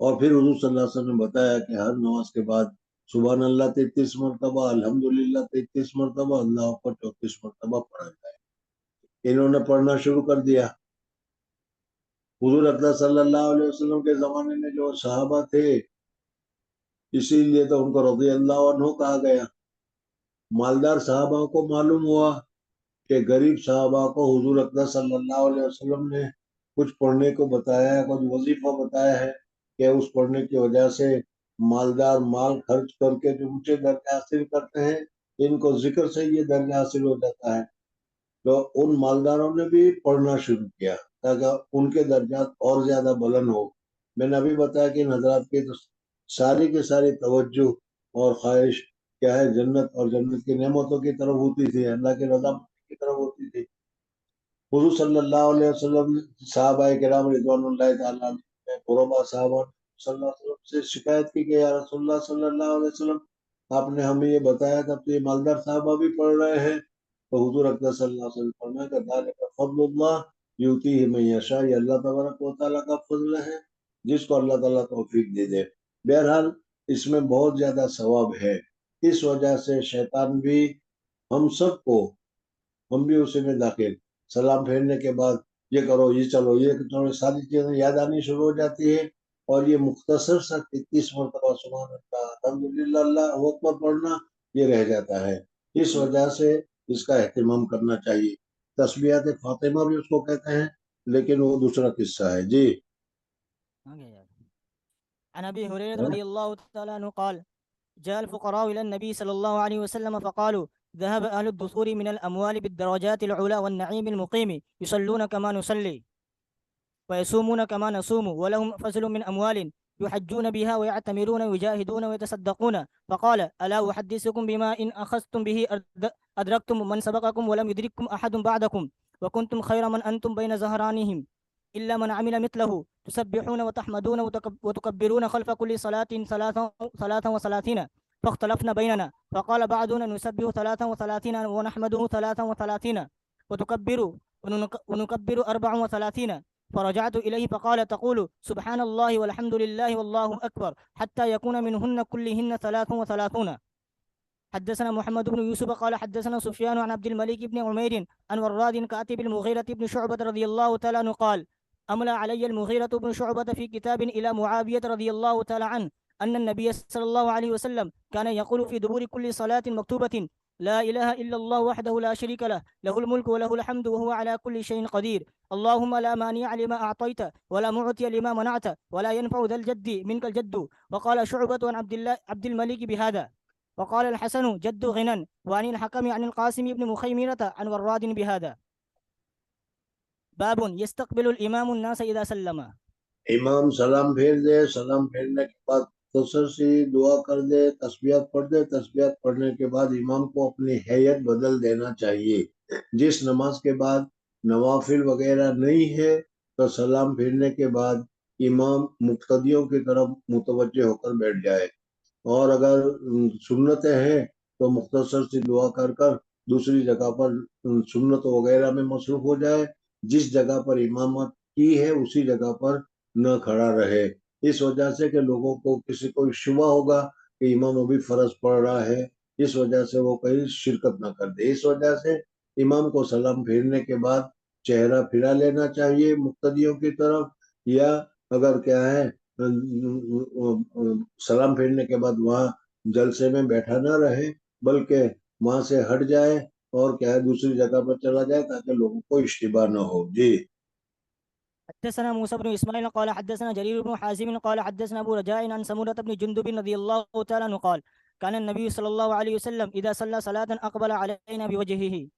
S1: اور پھر حضور صلی اللہ علیہ وسلم نے بتایا کہ ہر نماز کے بعد سبحان اللہ 33 مرتبہ، الحمدللہ 33 مرتبہ، اللہ اکبر 34 مرتبہ پڑھا جائے۔ انہوں نے پڑھنا شروع کر دیا۔ حضور اقدس صلی اللہ علیہ وسلم کے زمانے میں جو صحابہ تھے، اسی لیے تو ان کو رضی اللہ عنہ کہا گیا۔ مالدار صحابہ کو معلوم ہوا کہ غریب صحابہ کو حضور اقدس صلی اللہ علیہ وسلم نے کچھ پڑھنے کو بتایا ہے، کچھ وظیفہ بتایا ہے کہ اس پڑھنے کی وجہ سے مالدار مال خرچ کر کے جو اونچے درجے حاصل کرتے ہیں، ان کو ذکر سے یہ درجہ حاصل ہو جاتا ہے۔ تو ان مالداروں نے بھی پڑھنا شروع کیا تاکہ ان کے درجات اور زیادہ بلند ہو۔ میں نے ابھی بتایا کہ ان حضرات کی تو ساری کی ساری توجہ اور خواہش کیا ہے، جنت اور جنت کی نعمتوں کی طرف ہوتی تھی، اللہ کی رضا کی طرف ہوتی تھی۔ حضور صلی اللہ علیہ وسلم صحابہ کرام رضوان اللہ تعالیٰ عنہ قربا صحابہ صلی اللہ علیہ وسلم سے شکایت کی کہ یا رسول اللہ صلی اللہ علیہ وسلم، آپ نے ہمیں یہ بتایا تھا تو یہ مالدار صحابہ بھی پڑھ رہے ہیں۔ تو حضور اقدس صلی اللہ علیہ وسلم فرمایا کہ ذالک فضل اللہ یؤتیہ من یشاء، یہ اللہ تبارک و تعالیٰ کا فضل ہے جس کو اللہ تعالیٰ توفیق دے دے۔ بہرحال اس میں بہت زیادہ ثواب ہے، اس وجہ سے شیطان بھی ہم سب کو، ہم بھی اسی میں داخل، سلام پھیرنے کے بعد یہ کرو یہ چلو یہ کرو، ساری چیزیں یاد آنی شروع ہو جاتی ہے، اور یہ مختصر سا 33 مرتبہ سبحان اللہ الحمدللہ اللہ اکبر پڑھنا یہ رہ جاتا ہے۔ اس وجہ سے اس کا اہتمام کرنا چاہیے۔ تسبیحات فاطمہ بھی اس کو کہتے ہیں، لیکن وہ دوسرا قصہ ہے۔ جی
S2: عن ابي هريره رضي الله تعالى عنه قال جاء الفقراء الى النبي صلى الله عليه وسلم فقالوا ذهب اهل الدثور من الاموال بالدرجات العلى والنعيم المقيم يصلون كما نصلي ويصومون كما نصوم ولهم فضل من اموال يحجون بها ويعتمرون ويجاهدون ويتصدقون، فقال الا احدثكم بما ان اخذتم به ادركتم من سبقكم ولم يدرككم احد بعدكم وكنتم خير من انتم بين ظهرانهم إلا من عمل مثله تسبحون وتحمدون وتكبرون خلف كل صلاة 33، فاختلفنا بيننا، فقال بعضنا نسبح 33 ونحمده 33 ونكبر 34، فرجعت إليه فقال تقول سبحان الله والحمد لله والله أكبر حتى يكون منهن كلهن 33. حدثنا محمد بن يوسف قال حدثنا سفيان عن عبد الملك بن عمير عن وراد كاتب المغيرة بن شعبة رضي الله تعالى عنه قال أملى علي المغيرة بن شعبة في كتاب إلى معاوية رضي الله تعالى عنه أن النبي صلى الله عليه وسلم كان يقول في دبور كل صلاة مكتوبة لا إله إلا الله وحده لا شريك له له الملك وله الحمد وهو على كل شيء قدير اللهم لا مانع لما أعطيت ولا معطي لما منعت ولا ينفع ذا الجد منك الجد. وقال شعبة عن عبد الملك بهذا. وقال الحسن جد غنى. وعن الحكم عن القاسم بن مخيمرة عن وراد بهذا. باب يستقبل الامام الناس اذا سلم.
S1: امام سلام پھیر دے، سلام پھیرنے کے بعد مختصر سی دعا کر دے، تسبیحات پڑھ دے، تسبیحات پڑھنے کے بعد امام کو اپنی حیت بدل دینا چاہیے۔ جس نماز کے بعد نوافل وغیرہ نہیں ہے تو سلام پھیرنے کے بعد امام مقتدیوں کی طرف متوجہ ہو کر بیٹھ جائے، اور اگر سنتیں ہیں تو مختصر سی دعا کر کر دوسری جگہ پر سنت وغیرہ میں مصروف ہو جائے، جس جگہ پر امامت کی ہے اسی جگہ پر نہ کھڑا رہے، اس وجہ سے کہ لوگوں کو کسی کو شبہ ہوگا کہ امام ابھی فرض پڑھ رہا ہے، اس وجہ سے وہ کہیں شرکت نہ کر دے۔ اس وجہ سے امام کو سلام پھیرنے کے بعد چہرہ پھرا لینا چاہیے مقتدیوں کی طرف، یا اگر کیا ہے سلام پھیرنے کے بعد وہاں جلسے میں بیٹھا نہ رہے بلکہ وہاں سے ہٹ جائے اور کیا ہے دوسری جگہ پر چلا جائے تاکہ لوگوں کو اشتباہ نہ ہو۔ جی
S2: حدثنا موسى بن اسماعيل قال حدثنا جرير بن حازم قال حدثنا ابو رجاء عن سمرة بن جندب رضي الله تعالى عنه قال كان النبي صلى الله عليه وسلم اذا صلى صلاة اقبل علينا بوجهه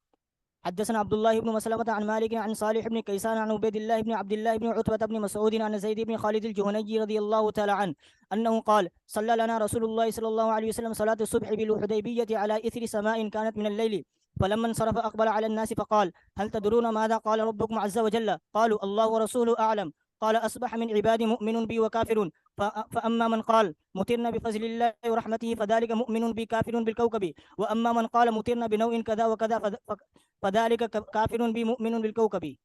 S2: حدثنا عبد الله بن مسلمة عن مالك عن صالح بن كيسان عن عبيد الله بن عبد الله بن عتبة بن مسعود عن زيد بن خالد الجهني رضي الله تعالى عنه أنه قال صلى لنا رسول الله صلى الله عليه وسلم صلاة الصبح بالحديبية على إثر سماء كانت من الليل، فلما انصرف أقبل على الناس فقال هل تدرون ماذا قال ربكم عز وجل؟ قالوا الله ورسوله أعلم. قال أصبح من عبادي مؤمن بي وكافر، فأما من قال مطرنا بفضل الله ورحمته فذلك مؤمن بي كافر بالكوكب، وأما من قال مطرنا بنوء كذا وكذا فذلك كافر بي مؤمن بالكوكب.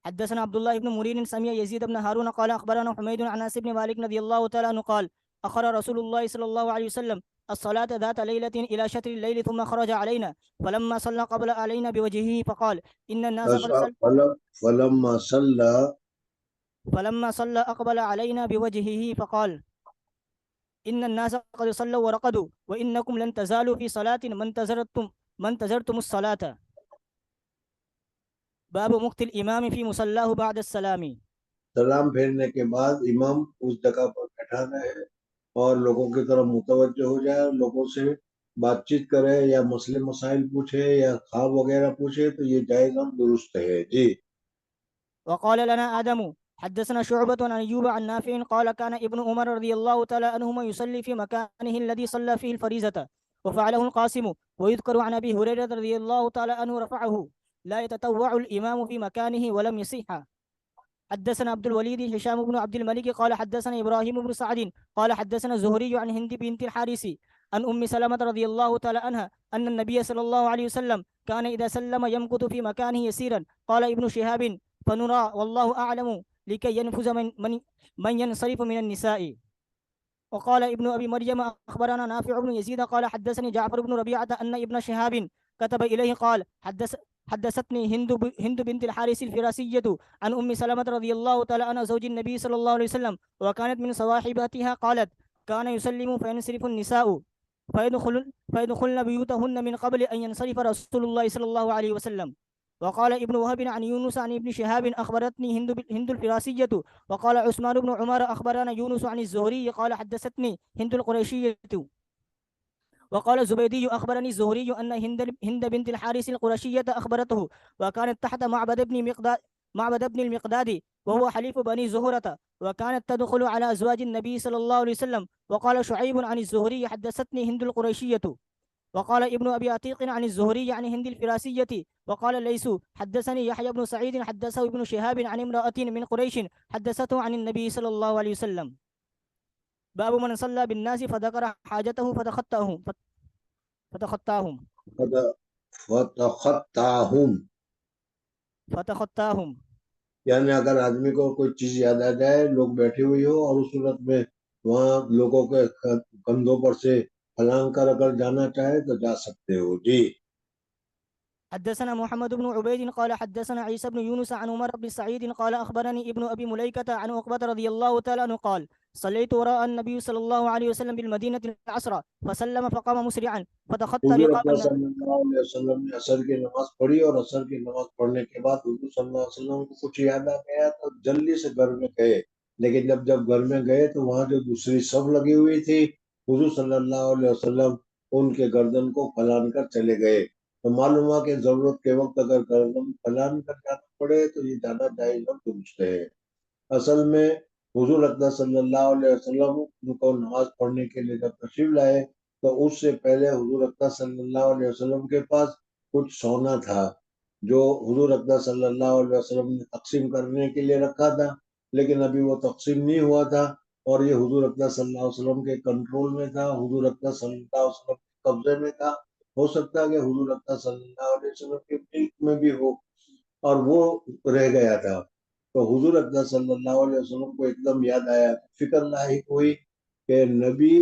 S2: حدثنا عبد الله بن مرير سمع يزيد بن هارون قال أخبرنا حميد عن أنس بن مالك رضي الله تعالى عنه قال أخر رسول الله صلى الله عليه وسلم الصلاة ذات ليلة إلى شطر الليل ثم خرج علينا، فلما صلى قبل علينا بوجهه فقال إن الناس قد صلوا،
S1: فلما صلى
S2: فلما صلى أقبل علينا بوجهه فقال إن الناس قد صلوا ورقدوا وإنكم لن تزالوا في صلاة ما انتظرتم الصلاة. باب مقت الإمام في مصلاه بعد السلام.
S1: سلام پھیرنے کے بعد امام اس جگہ پر بیٹھانا ہے اور لوگوں کی طرف متوجہ ہو جائے، لوگوں سے بات چیت کرے یا مسئلے مسائل پوچھے یا خواب وغیرہ پوچھے تو یہ جائز اور درست ہے. جی.
S2: وقال لنا آدم حدثنا شعبة عن أيوب عن نافع قال كان ابن عمر رضي الله تعالى عنهما يصلي في مكانه الذي صلى فيه الفريضة وفعله القاسم، ويذكر عن أبي هريرة رضي الله تعالى عنه رفعه لا يتطوع الإمام في مكانه ولم يصح. حدثنا عبد الوليد هشام بن عبد الملك قال حدثنا إبراهيم بن سعد قال حدثنا الزهري عن هند بنت الحارث عن أم سلمة رضي الله تعالى عنها أن النبي صلى الله عليه وسلم كان إذا سلم يمكث في مكانه يسيرا. قال ابن شهاب فنرى والله أعلم لكي ينفذ من ينصرف من النساء. وقال ابن أبي مريم أخبرنا نافع بن يزيد قال حدثني جعفر بن ربيعة أن ابن شهاب كتب إليه قال حدثتني هند بنت الحارث الفراسية عن أم سلمة رضي الله تعالى عنها زوج النبي صلى الله عليه وسلم وكانت من صواحباتها قالت كان يسلم فينصرف النساء فيدخلن بيوتهن من قبل أن ينصرف رسول الله صلى الله عليه وسلم. وقال ابن وهب عن يونس عن ابن شهاب أخبرتني هند الفراسية. وقال عثمان بن عمر أخبرنا يونس عن الزهري قال حدثتني هند القريشية. وقال زبيدي أخبرني الزهري أن هند بنت الحارث القرشية أخبرته وكانت تحت معبد ابن المقداد وهو حليف بني زهرة وكانت تدخل على أزواج النبي صلى الله عليه وسلم. وقال شعيب عن الزهري حدثتني هند القريشية. وقال ابن أبي عتيق عن الزهري عن هند الفراسية. وقال ليس حدثني يحيى بن سعيد حدثه ابن شهاب عن امرأة من قريش حدثته عن النبي صلى الله عليه وسلم. باب من صلى بالناس فذكر حاجته فتخطاهم
S1: یعنی اگر آدمی کو کوئی چیز یاد آ جائے، لوگ بیٹھی ہوئی ہو اور اس صورت میں وہاں لوگوں کے کندھوں پر سے پھلانگ کر اگر جانا چاہے تو جا سکتے ہو. جی.
S2: حدثنا محمد بن عبيد قال حدثنا عيسى بن يونس عن عمر بن سعيد قال أخبرني ابن أبي مليكة عن عقبة رضي الله تعالى عنه قال صليت وراء النبي صلى الله عليه وسلم بالمدينة العصر فسلم فقام مسرعا فتخطى
S1: حضور
S2: رقاب
S1: اکرم صلی اللہ علیہ وسلم نے عصر کی نماز پڑھی اور عصر کی نماز پڑھنے کے بعد حضور صلی اللہ علیہ وسلم کو کچھ یاد آ گیا تو جلدی سے گھر میں گئے. لیکن جب گھر میں گئے تو وہاں جو دوسری صف لگی ہوئی تھی، حضور صلی اللہ علیہ وسلم ان کے گردن کو پھلان کر چلے گئے. تو معلوم ہوا کہ ضرورت کے وقت اگر گردن پھلان کر جانا پڑے تو یہ جانا جائز اور درست ہے. اصل میں حضور اکرم صلی اللہ علیہ وسلم ان کو نماز پڑھنے کے لیے جب تشریف لائے تو اس سے پہلے حضور اکرم صلی اللہ علیہ وسلم کے پاس کچھ سونا تھا جو حضور اکرم صلی اللہ علیہ وسلم نے تقسیم کرنے کے لیے رکھا تھا، لیکن ابھی وہ تقسیم نہیں ہوا تھا اور یہ حضور اکرم صلی اللہ علیہ وسلم کے کنٹرول میں تھا، حضور اکرم صلی اللہ علیہ وسلم کے قبضے میں تھا. ہو سکتا ہے کہ حضور اکرم صلی اللہ علیہ وسلم کے ملک میں بھی ہو اور وہ رہ گیا تھا. تو حضور اکرم صلی اللہ علیہ وسلم کو ایک دم یاد آیا، فکر لاحق ہوئی کہ نبی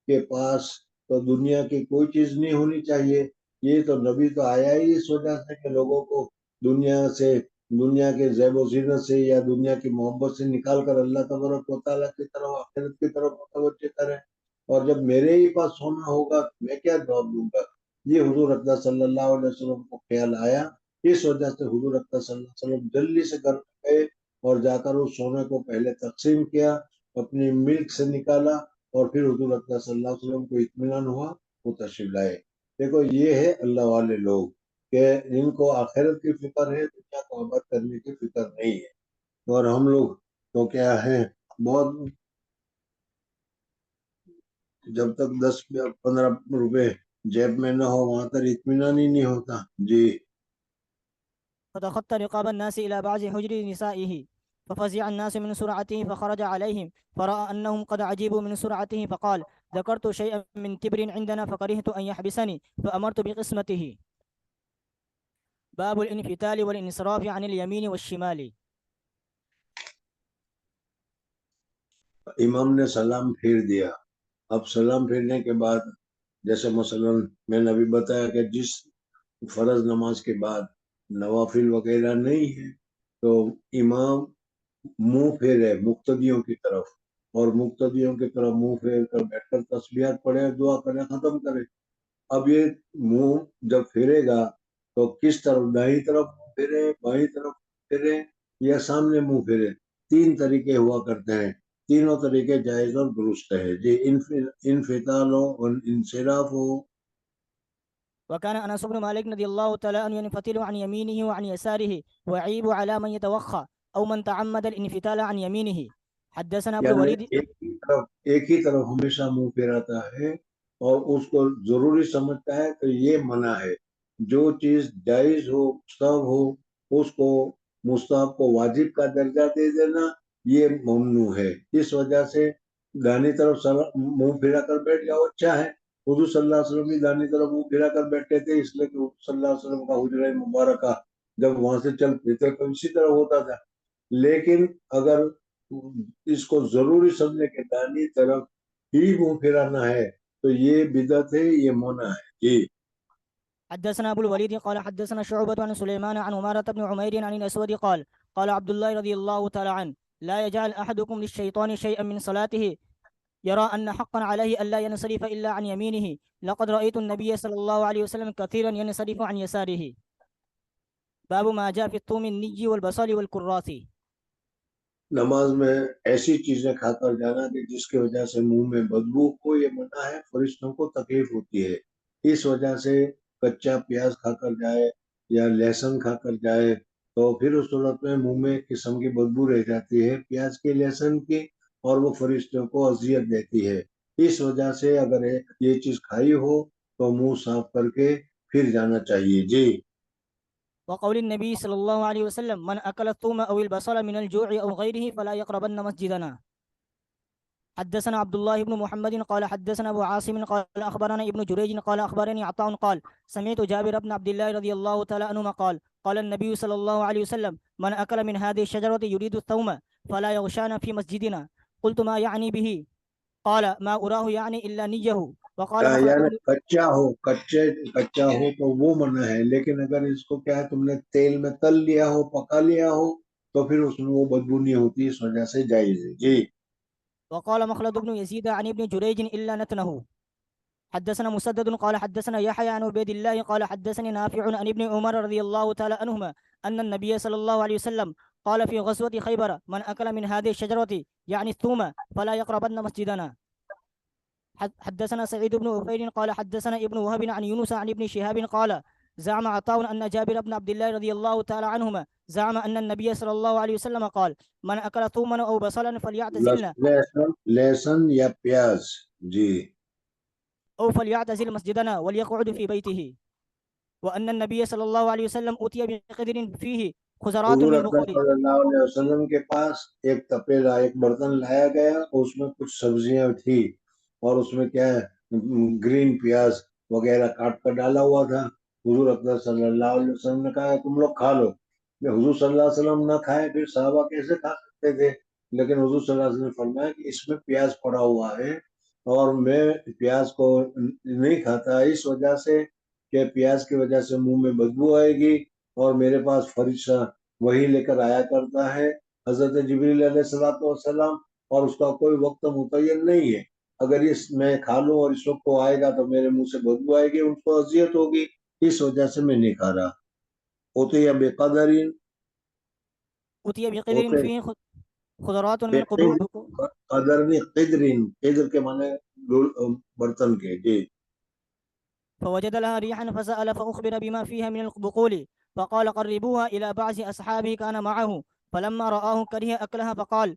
S1: کے پاس تو دنیا کی کوئی چیز نہیں ہونی چاہیے. یہ تو نبی تو آیا ہی اس وجہ سے کہ لوگوں کو دنیا کے زیب و زینت سے یا دنیا کی محبت سے نکال کر اللہ تبارک و تعالیٰ کی طرف، آخرت کی طرف متوجہ کرے. اور جب میرے ہی پاس سونا ہوگا تو میں کیا جواب دوں گا؟ یہ حضور اکرم صلی اللہ علیہ وسلم کو خیال آیا. اس وجہ سے حضور اکرم صلی اللہ علیہ وسلم جلدی سے گھر گئے اور جا کر اس سونے کو پہلے تقسیم کیا، اپنی ملک سے نکالا اور پھر حضور اکرم صلی اللہ علیہ وسلم کو اطمینان ہوا، وہ تشریف لائے. دیکھو یہ ہے اللہ والے لوگ کہ ان کو آخرت کی فکر ہے, دنیا کو آباد کرنے کی فکر نہیں ہے. اور ہم لوگ تو کیا ہے, بہت جب تک 10 یا 15 روپے جیب میں نہ ہو وہاں تک اطمینان ہی نہیں ہوتا. جی.
S2: فتخطى رقاب الناس إلى بعض حجر نسائه ففزع الناس من سرعته فخرج عليهم فرأى أنهم قد عجبوا من سرعته فقال ذكرت شيئا من تبر عندنا فكرهت أن يحبسني فأمرت بقسمته. باب الانفتال والانصراف عن اليمين والشمال.
S1: امام نے سلام پھیر دیا. اب سلام پھیرنے کے بعد جیسے مثلا میں نے ابھی بتایا کہ جس فرض نماز کے بعد نوافل وغیرہ نہیں ہے تو امام منہ پھیرے مقتدیوں کی طرف, اور مقتدیوں کی طرف منہ پھیر کر بیٹھ کر تسبیحات پڑھے, دعا کرے, ختم کرے. اب یہ منہ جب پھیرے گا تو کس طرف, دائیں طرف منہ پھیرے, بائیں طرف پھیرے یا سامنے منہ پھیرے. 3 طریقے ہوا کرتے ہیں, تینوں طریقے جائز اور درست ہے. جی. انفتال ہو اور انصراف ہو.
S2: وكان أنس بن مالك رضي الله تعالى عنه ينفتل عن يمينه وعن يساره ويعيب على من يتوخى أو من تعمد الانفتال عن يمينه. حدثنا أبو
S1: یعنی
S2: الوليد.
S1: ایک ہی طرف ہمیشہ منہ پھیراتا ہے اور اس کو ضروری سمجھتا ہے کہ یہ منع ہے. جو چیز جائز ہو, مستحب ہو, اس کو مستحب کو واجب کا درجہ دے دینا یہ ممنوع ہے. اس وجہ سے دانی طرف منہ پھیرا کر بیٹھ جاؤ اچھا ہے. حضور صلی اللہ علیہ وسلم بھی دانی طرف منہ پھیرا کر بیٹھتے تھے, اس لیے کہ حضور صلی اللہ علیہ وسلم کا حجرہ مبارکہ جب وہاں سے چل پھرتے تو اسی طرح ہوتا تھا. لیکن اگر اس کو ضروری سمجھنے کے دانی طرف ہی منہ پھیرانا ہے تو یہ بدعت ہے, یہ منع ہے. جی.
S2: حدثنا أبو الوليد قال حدثنا شعبة عن سليمان عن عمارة بن عمير عن الأسود قال قال عبد الله رضي الله تعالى عنه لا يجعل أحدكم للشيطان شيئا من صلاته يرى أن حقا عليه ألا ينصرف إلا عن يمينه لقد رأيت النبي صلى الله عليه وسلم كثيرا ينصرف عن يساره. باب ما جاء في الثوم النجي والبصل والكراث.
S1: نماز میں ایسی چیزیں کھا کر جانا کہ جس کی وجہ سے منہ میں بدبو ہو, یہ منع ہے. فرشتوں کو تکلیف ہوتی ہے, اس وجہ سے کچا پیاز کھا کر جائے یا لہسن کھا کر جائے تو پھر اس صورت میں منہ میں قسم کی بدبو رہ جاتی ہے پیاز کی, لہسن کی, اور وہ فرشتوں کو اذیت دیتی ہے. اس وجہ سے اگر یہ چیز کھائی ہو تو منہ صاف کر کے پھر جانا چاہیے. جی.
S2: وقول النبي صلى الله عليه وسلم من أكل الثوم أو البصل من الجوع أو غيره فلا يقربن مسجدنا. حدثنا عبد الله بن محمد قال حدثنا أبو عاصم قال أخبرنا ابن جريج قال أخبرني عطاء قال سمعت جابر بن عبد الله رضي الله تعالى عنهما قال قال النبي صلى الله عليه وسلم من أكل من هذه الشجرة يريد الثوم فلا يغشانا في مسجدنا. قلت ما يعني به؟ قال ما أراه يعني إلا نية. وقال مخلد
S1: یعنی
S2: بن
S1: کچا ہو تو وہ منع ہے, لیکن اگر اس کو کیا ہے تم نے تیل میں تل لیا ہو, پکا لیا ہو تو پھر اس میں وہ بدبو نہیں ہوتی, اس وجہ سے جائز ہے. جی.
S2: وقال مخلد بن يزيد عن ابن جريج إلا نتنه. حدثنا مسدد قال حدثنا يحيى عن عبيد الله قال حدثني نافع عن ابن عمر رضي الله تعالى عنهما أن النبي صلى الله عليه وسلم قال في غزوة خيبر من أكل من هذه الشجرة يعني الثوم فلا يقربن مسجدنا. حدثنا سعيد بن عفير قال حدثنا ابن وهب عن يونس عن ابن شهاب قال زعم عطاء أن جابر بن عبد الله رضي الله تعالى عنهما زعم أن النبي صلى الله عليه وسلم قال من أكل ثوما أو بصلا فليعتزلنا
S1: لہسن یا پیاز. جی.
S2: أو فليعتزل مسجدنا وليقعد في بيته. وأن النبي صلى الله عليه وسلم أتي بقدر فيه خزرات
S1: حضور
S2: من
S1: اکرم
S2: بخور.
S1: صلی اللہ علیہ وسلم کے پاس ایک تپیلا, ایک برتن لایا گیا, اس میں کچھ سبزیاں تھی اور اس میں کیا ہے گرین پیاز وغیرہ کاٹ کر ڈالا ہوا تھا. حضور اکرم صلی اللہ علیہ وسلم نے کہا تم لوگ کھا لو. حضور صلی اللہ علیہ وسلم نہ کھائے پھر صحابہ کیسے کھا سکتے تھے؟ لیکن حضور صلی اللہ علیہ وسلم نے فرمایا کہ اس میں پیاز پڑا ہوا ہے اور میں پیاز کو نہیں کھاتا اس وجہ سے کہ پیاز کی وجہ سے منہ میں بدبو آئے گی, اور میرے پاس فرشتہ وہی لے کر آیا کرتا ہے حضرت جبریل علیہ الصلوۃ والسلام, اور اس کا کوئی وقت متعین نہیں ہے. اگر اس میں کھا لوں اور اس وقت کو آئے گا تو میرے منہ سے بدبو آئے گی, ان کو اذیت ہوگی, اس وجہ سے میں نہیں کھا رہا. ہوتے یا بے قدرین
S2: أتي بقدر
S1: ہوتے
S2: فيه خضرات
S1: بے
S2: من قبور.
S1: قدر نہیں, قدرین, قدر کے معنی برتن کے. جی.
S2: فوجد لها ريحا فسأل فأخبر بما فيها من البقول فقال قربوها إلى بعض أصحابه كان معه فلما رآه كره أكلها فقال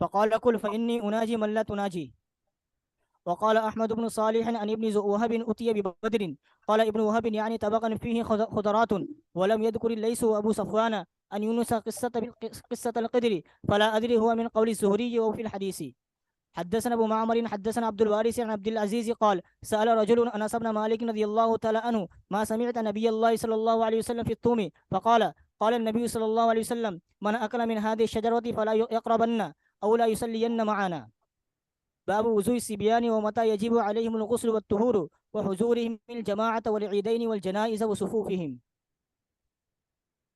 S2: فقال قل فإني أناجي من لا تناجي. وقال أحمد بن صالح عن ابن وهب أتي ببدر قال ابن وهب يعني طبقا فيه خضرات ولم يذكر الليث وأبو صفوان أن يونس قصة القدر فلا أدري هو من قول الزهري أو في الحديث. حدثنا ابو معمر حدثنا عبد الوارث عن عبد العزيز قال سأل رجل انس بن مالك رضي الله تعالى عنه ما سمعت نبي الله صلى الله عليه وسلم في الثوم فقال قال النبي صلى الله عليه وسلم من أكل من هذه الشجرة فلا يقربن أو لا يصلين معنا. باب وضوء الصبيان ومتى يجب عليهم الغسل والطهور وحضورهم الجماعة والعيدين والجنائز وصفوفهم.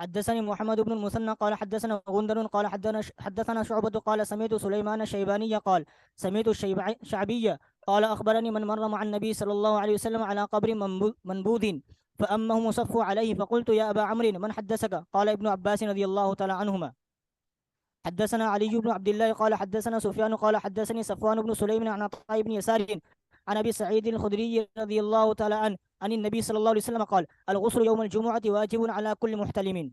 S2: حدثني محمد بن المثنى قال حدثنا غندر قال حدثنا شعبة قال سمعت سليمان الشيباني قال سمعت الشعبي قال أخبرني من مر مع النبي صلى الله عليه وسلم على قبر منبوذ فأمه مصف عليه فقلت يا أبا عمرو من حدثك قال ابن عباس رضي الله تعالى عنهما. حدثنا علي بن عبد الله قال حدثنا سفيان قال حدثني صفوان بن سليم عن عطاء بن يسار عن ابي سعيد الخدري رضي الله تعالى عنه عن النبي صلى الله عليه وسلم قال الغسل يوم الجمعة واجب على كل محتلم.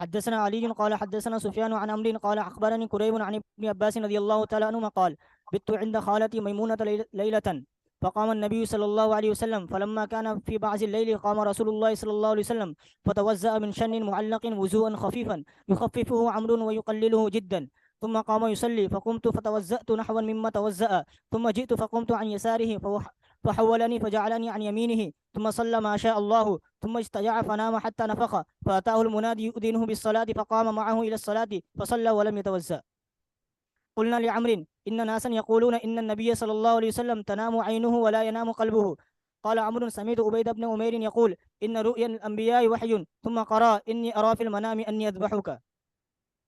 S2: حدثنا علي قال حدثنا سفيان عن عمرو قال أخبرني كريب عن ابن عباس رضي الله تعالى عنهما قال بت عند خالتي ميمونة ليلة فقام النبي صلى الله عليه وسلم فلما كان في بعض الليل قام رسول الله صلى الله عليه وسلم فتوزأ من شن معلق وزوءا خفيفا يخففه عمرو ويقلله جدا ثم قام يصلي فقمت فتوزأت نحوا مما توزأ ثم جئت فقمت عن يساره فحولني فجعلني عن يمينه ثم صلى ما شاء الله ثم استجاع فنام حتى نفخ فأتاه المنادي يؤذنه بالصلاة فقام معه إلى الصلاة فصلى ولم يتوزأ. قلنا لعمر إن ناسا يقولون إن النبي صلى الله عليه وسلم تنام عينه ولا ينام قلبه. قال عمرو سمعت عبيد بن عمير يقول إن رؤيا الأنبياء وحي ثم قرأ إني أرى في المنام أني أذبحك.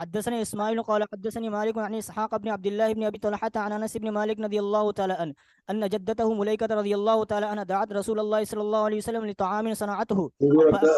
S2: حدثني اسماعيل قال حدثني مالك عن اسحاق بن عبد الله بن ابي طلحه عن انس بن مالك رضي الله تعالى عنه ان جدته مليكه رضي الله تعالى عنها دعت رسول الله صلى الله عليه وسلم لطعام صنعته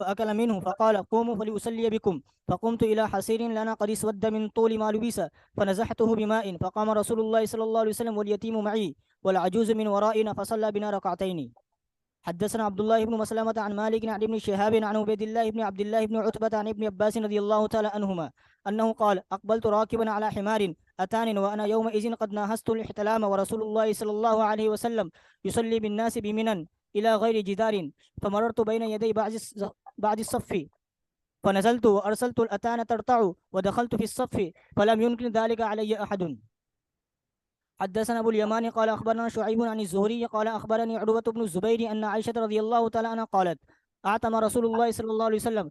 S2: فأكل منه فقال قوموا فلأصلي بكم. فقمت إلى حصير لنا قد اسود من طول ما لبس فنزحته بماء فقام رسول الله صلى الله عليه وسلم واليتيم معي والعجوز من ورائنا فصلى بنا ركعتين. حدثنا عبد الله بن مسلمة عن مالك عن ابن شهاب عن عبيد الله بن عبد الله بن عتبة عن ابن عباس رضي الله تعالى عنهما أنه قال أقبلت راكبا على حمار أتاني وأنا يومئذ قد ناهزت الاحتلام ورسول الله صلى الله عليه وسلم يصلي بالناس بمنن إلى غير جدار فمررت بين يدي بعد الصف فنزلت وأرسلت الأتان ترتع ودخلت في الصف فلم ينكر ذلك علي أحد. حدثنا أبو اليمان قال أخبرنا شعيب عن الزهري قال أخبرني عروة بن الزبير أن عائشة رضي الله تعالى عنها قالت أعتم رسول الله صلى الله عليه وسلم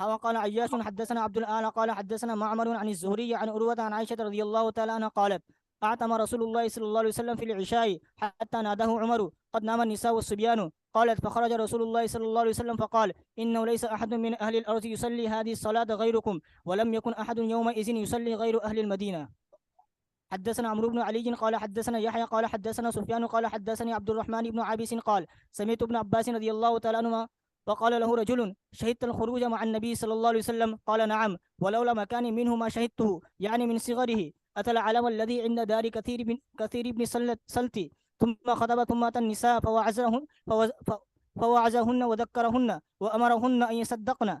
S2: وقال عياش حدثنا عبد الآن قال حدثنا معمر عن الزهري عن عروة عن عائشة رضي الله تعالى عنها قالت أعتم رسول الله صلى الله عليه وسلم في العشاء حتى ناداه عمر قد نام النساء والصبيان. قالت فخرج رسول الله صلى الله عليه وسلم فقال إنه ليس أحد من أهل الأرض يصلي هذه الصلاة غيركم ولم يكن أحد يومئذ يصلي غير أهل المدينة. حدثنا عمرو بن علي قال حدثنا يحيى قال حدثنا سفيان قال حدثني عبد الرحمن بن عابس قال سمعت ابن عباس رضي الله تعالى عنهما وقال له رجل شهدت الخروج مع النبي صلى الله عليه وسلم قال نعم ولولا مكان منه ما شهدته يعني من صغره أتى العلم الذي عند دار كثير بن سلتي ثم خطب ثم أتى النساء فوعزهن وذكرهن وأمرهن أن يصدقن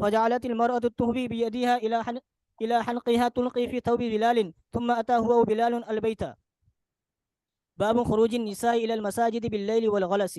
S2: فجعلت المرأة تهوي بيدها إلى حلقها تلقي في ثوب بلال ثم أتى هو وبلال البيت. باب خروج النساء إلى المساجد بالليل والغلس.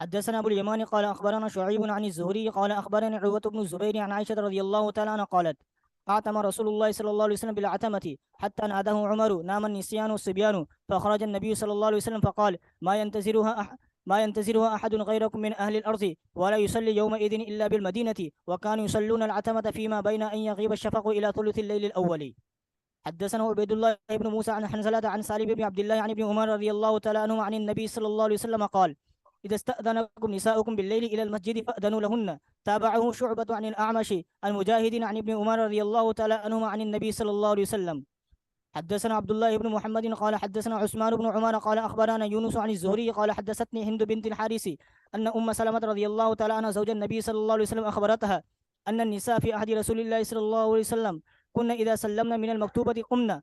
S2: حدثنا أبو اليمان قال أخبرنا شعيب عن الزهري قال أخبرني عروة بن الزبير عن عائشة رضي الله تعالى عنها قالت أعتم رسول الله صلى الله عليه وسلم بالعتمة حتى ناداه عمر نام النسيان والصبيان فخرج النبي صلى الله عليه وسلم فقال ما ينتظرها أحد غيركم من أهل الأرض ولا يصلي يومئذ إلا بالمدينة وكانوا يصلون العتمة فيما بين أن يغيب الشفق إلى ثلث الليل الأول. حدثنا عبيد الله بن موسى عن حنزلة عن سالم بن عبد الله عن ابن عمر رضي الله تعالى عنهما عن النبي صلى الله عليه وسلم قال إذا استأذنكم نساؤكم بالليل إلى المسجد فأذنوا لهن. تابعه شعبة عن الأعمش المجاهد عن ابن عمر رضي الله تعالى عنهما عن النبي صلى الله عليه وسلم. حدثنا عبد الله بن محمد قال حدثنا عثمان بن عمر قال أخبرنا يونس عن الزهري قال حدثتني هند بنت الحارث أن أم سلمة رضي الله تعالى عنها زوج النبي صلى الله عليه وسلم أخبرتها أن النساء في عهد رسول الله صلى الله عليه وسلم كنا إذا سلمنا من المكتوبة قمنا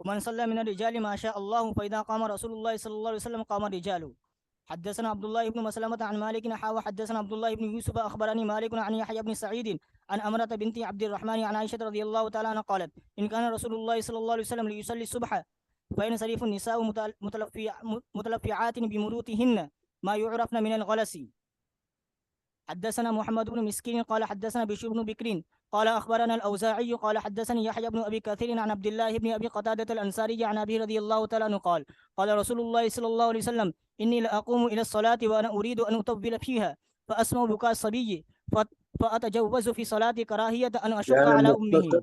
S2: ومن صلى من الرجال ما شاء الله فإذا قام رسول الله صلى الله عليه وسلم قام الرجال. حدثنا عبد الله بن مسلمة عن مالك حدثنا عبد الله بن يوسف أخبرني مالك عن يحيى بن سعيد عن أمرة بنت عبد الرحمن عن عائشة رضي الله تعالى عنها قالت إن كان رسول الله صلى الله عليه وسلم ليصلي الصبح فينصرف النساء متلفعات بمروتهن ما يعرفن من الغلس. حدثنا محمد بن مسكين قال حدثنا بشير بن بكر قال أخبرنا الأوزاعي قال حدثني يحيى بن أبي كثير عن عبد الله بن أبي قتادة الأنصاري عن أبي رضي الله تعالى عنه قال قال رسول الله صلى الله عليه وسلم إني لأقوم إلى الصلاة وأنا أريد أن أطول فيها فأسمع بكاء الصبي فأتجوز في صلاتي كراهية أن أشق على أمه.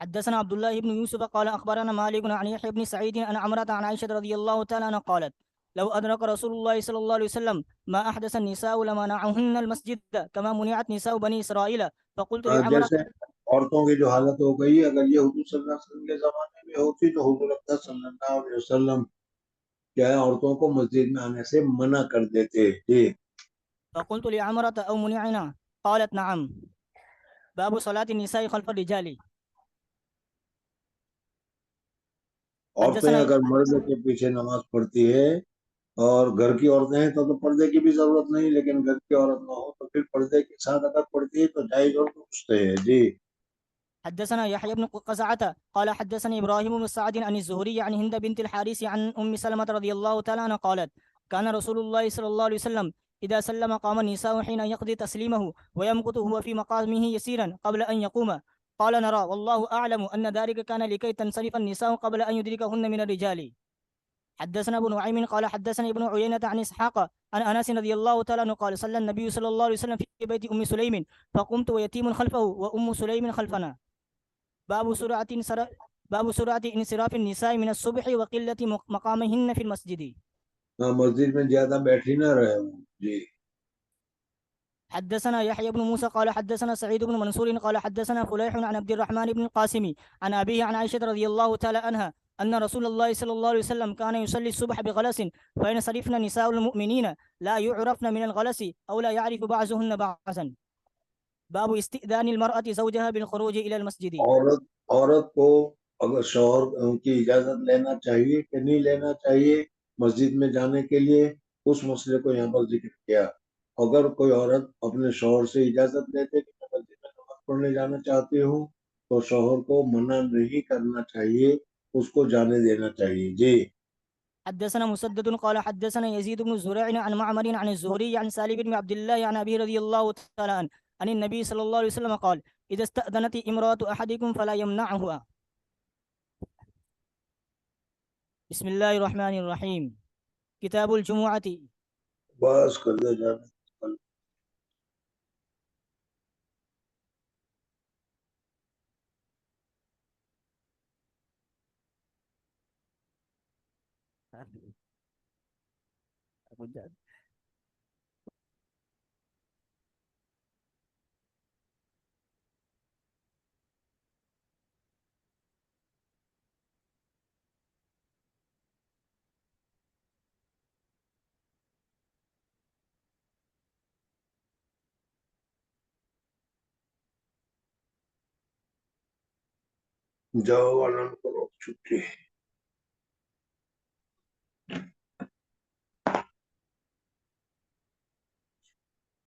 S2: حدثنا عبد الله بن يوسف قال أخبرنا مالك عن يحيى بن سعيد عن عمرة عن عائشة رضي الله تعالى عنها قالت لو أدرك رسول الله صلى الله عليه وسلم ما أحدث النساء لمنعهن المسجد كما منعت نساء بني إسرائيل فقلت لعمر.
S1: جیسے عورتوں کی جو حالت ہو گئی، اگر یہ حضور صلی اللہ علیہ وسلم کے زمانے میں ہوتی تو حضور اقدس صلی اللہ علیہ وسلم کیا ہے عورتوں کو مسجد میں آنے سے منع کر دیتے. جی.
S2: فقلت لعمرة أو منعنا؟ قالت نعم. باب صلاة النساء خلف الرجال.
S1: عورتیں
S2: حدثنا
S1: اگر مرد کے پیچھے نماز پڑھتی ہے اور گھر کی عورتیں ہیں تو پردے کی بھی ضرورت نہیں، لیکن گھر کی عورت نہ ہو تو پھر پردے کے ساتھ اگر پڑھتی ہے تو جائز اور درست ہے. جی.
S2: حدثنا يحيى بن قزعة قال حدثني إبراهيم بن سعد عن الزهري عن هند بنت الحارث عن أم سلمة رضي الله تعالى عنها قالت كان رسول الله صلى الله عليه وسلم إذا سلم قام النساء حين يقضي تسليمه ويمكث هو في مقامه يسيرا قبل أن يقوم. قال نرى والله أعلم أن ذلك كان لكي تنصرف النساء قبل أن يدركهن من الرجال. حدثنا ابن نعيم قال حدثني ابن عيينة عن إسحاق عن أنس رضي الله تعالى عنه قال صلى النبي صلى الله عليه وسلم في بيت أم سليم فقمت ويتيم خلفه وأم سليم خلفنا. باب سرعة باب سرعة انصراف النساء من الصبح وقلة مقامهن في المسجد.
S1: مسجد میں زیادہ بیٹھی نہ رہے. جی.
S2: حدثنا يحيى بن موسى قال حدثنا سعيد بن منصور قال حدثنا فليح عن عبد الرحمن بن القاسم عن أبيه عن عائشة رضي الله تعالى عنها أن رسول الله صلى الله عليه وسلم كان يصلي الصبح بغلس فإن صرفن نساء المؤمنين لا يعرفن من الغلس أو لا يعرف بعضهن بعضا. باب استئذان المرأة زوجها بالخروج إلى المسجد.
S1: عورت کو اگر شوہر کی اجازت لینا چاہیے کہ نہیں لینا چاہیے مسجد میں جانے کے لیے، اس مسئلے کو یہاں پر ذکر کیا. اگر کوئی عورت اپنے شوہر سے اجازت لیتے کہ میں مسجد میں نماز پڑھنے جانا چاہتی ہوں تو شوہر کو منع نہیں کرنا چاہیے، اس کو جانے دینا چاہیے. جی.
S2: حدثنا مسدد قال حدثنا يزيد بن زريع عن معمر عن الزهري عن سالم بن عبد الله عن أبي رضي الله تعالى عنه عن النبي صلى الله عليه وسلم قال إذا استأذنت امرأة أحدكم فلا يمنعها. بسم الله الرحمن الرحيم. كتاب الجمعة.
S1: بس کر دے جانے. جاؤ آنند کرو، چھٹی.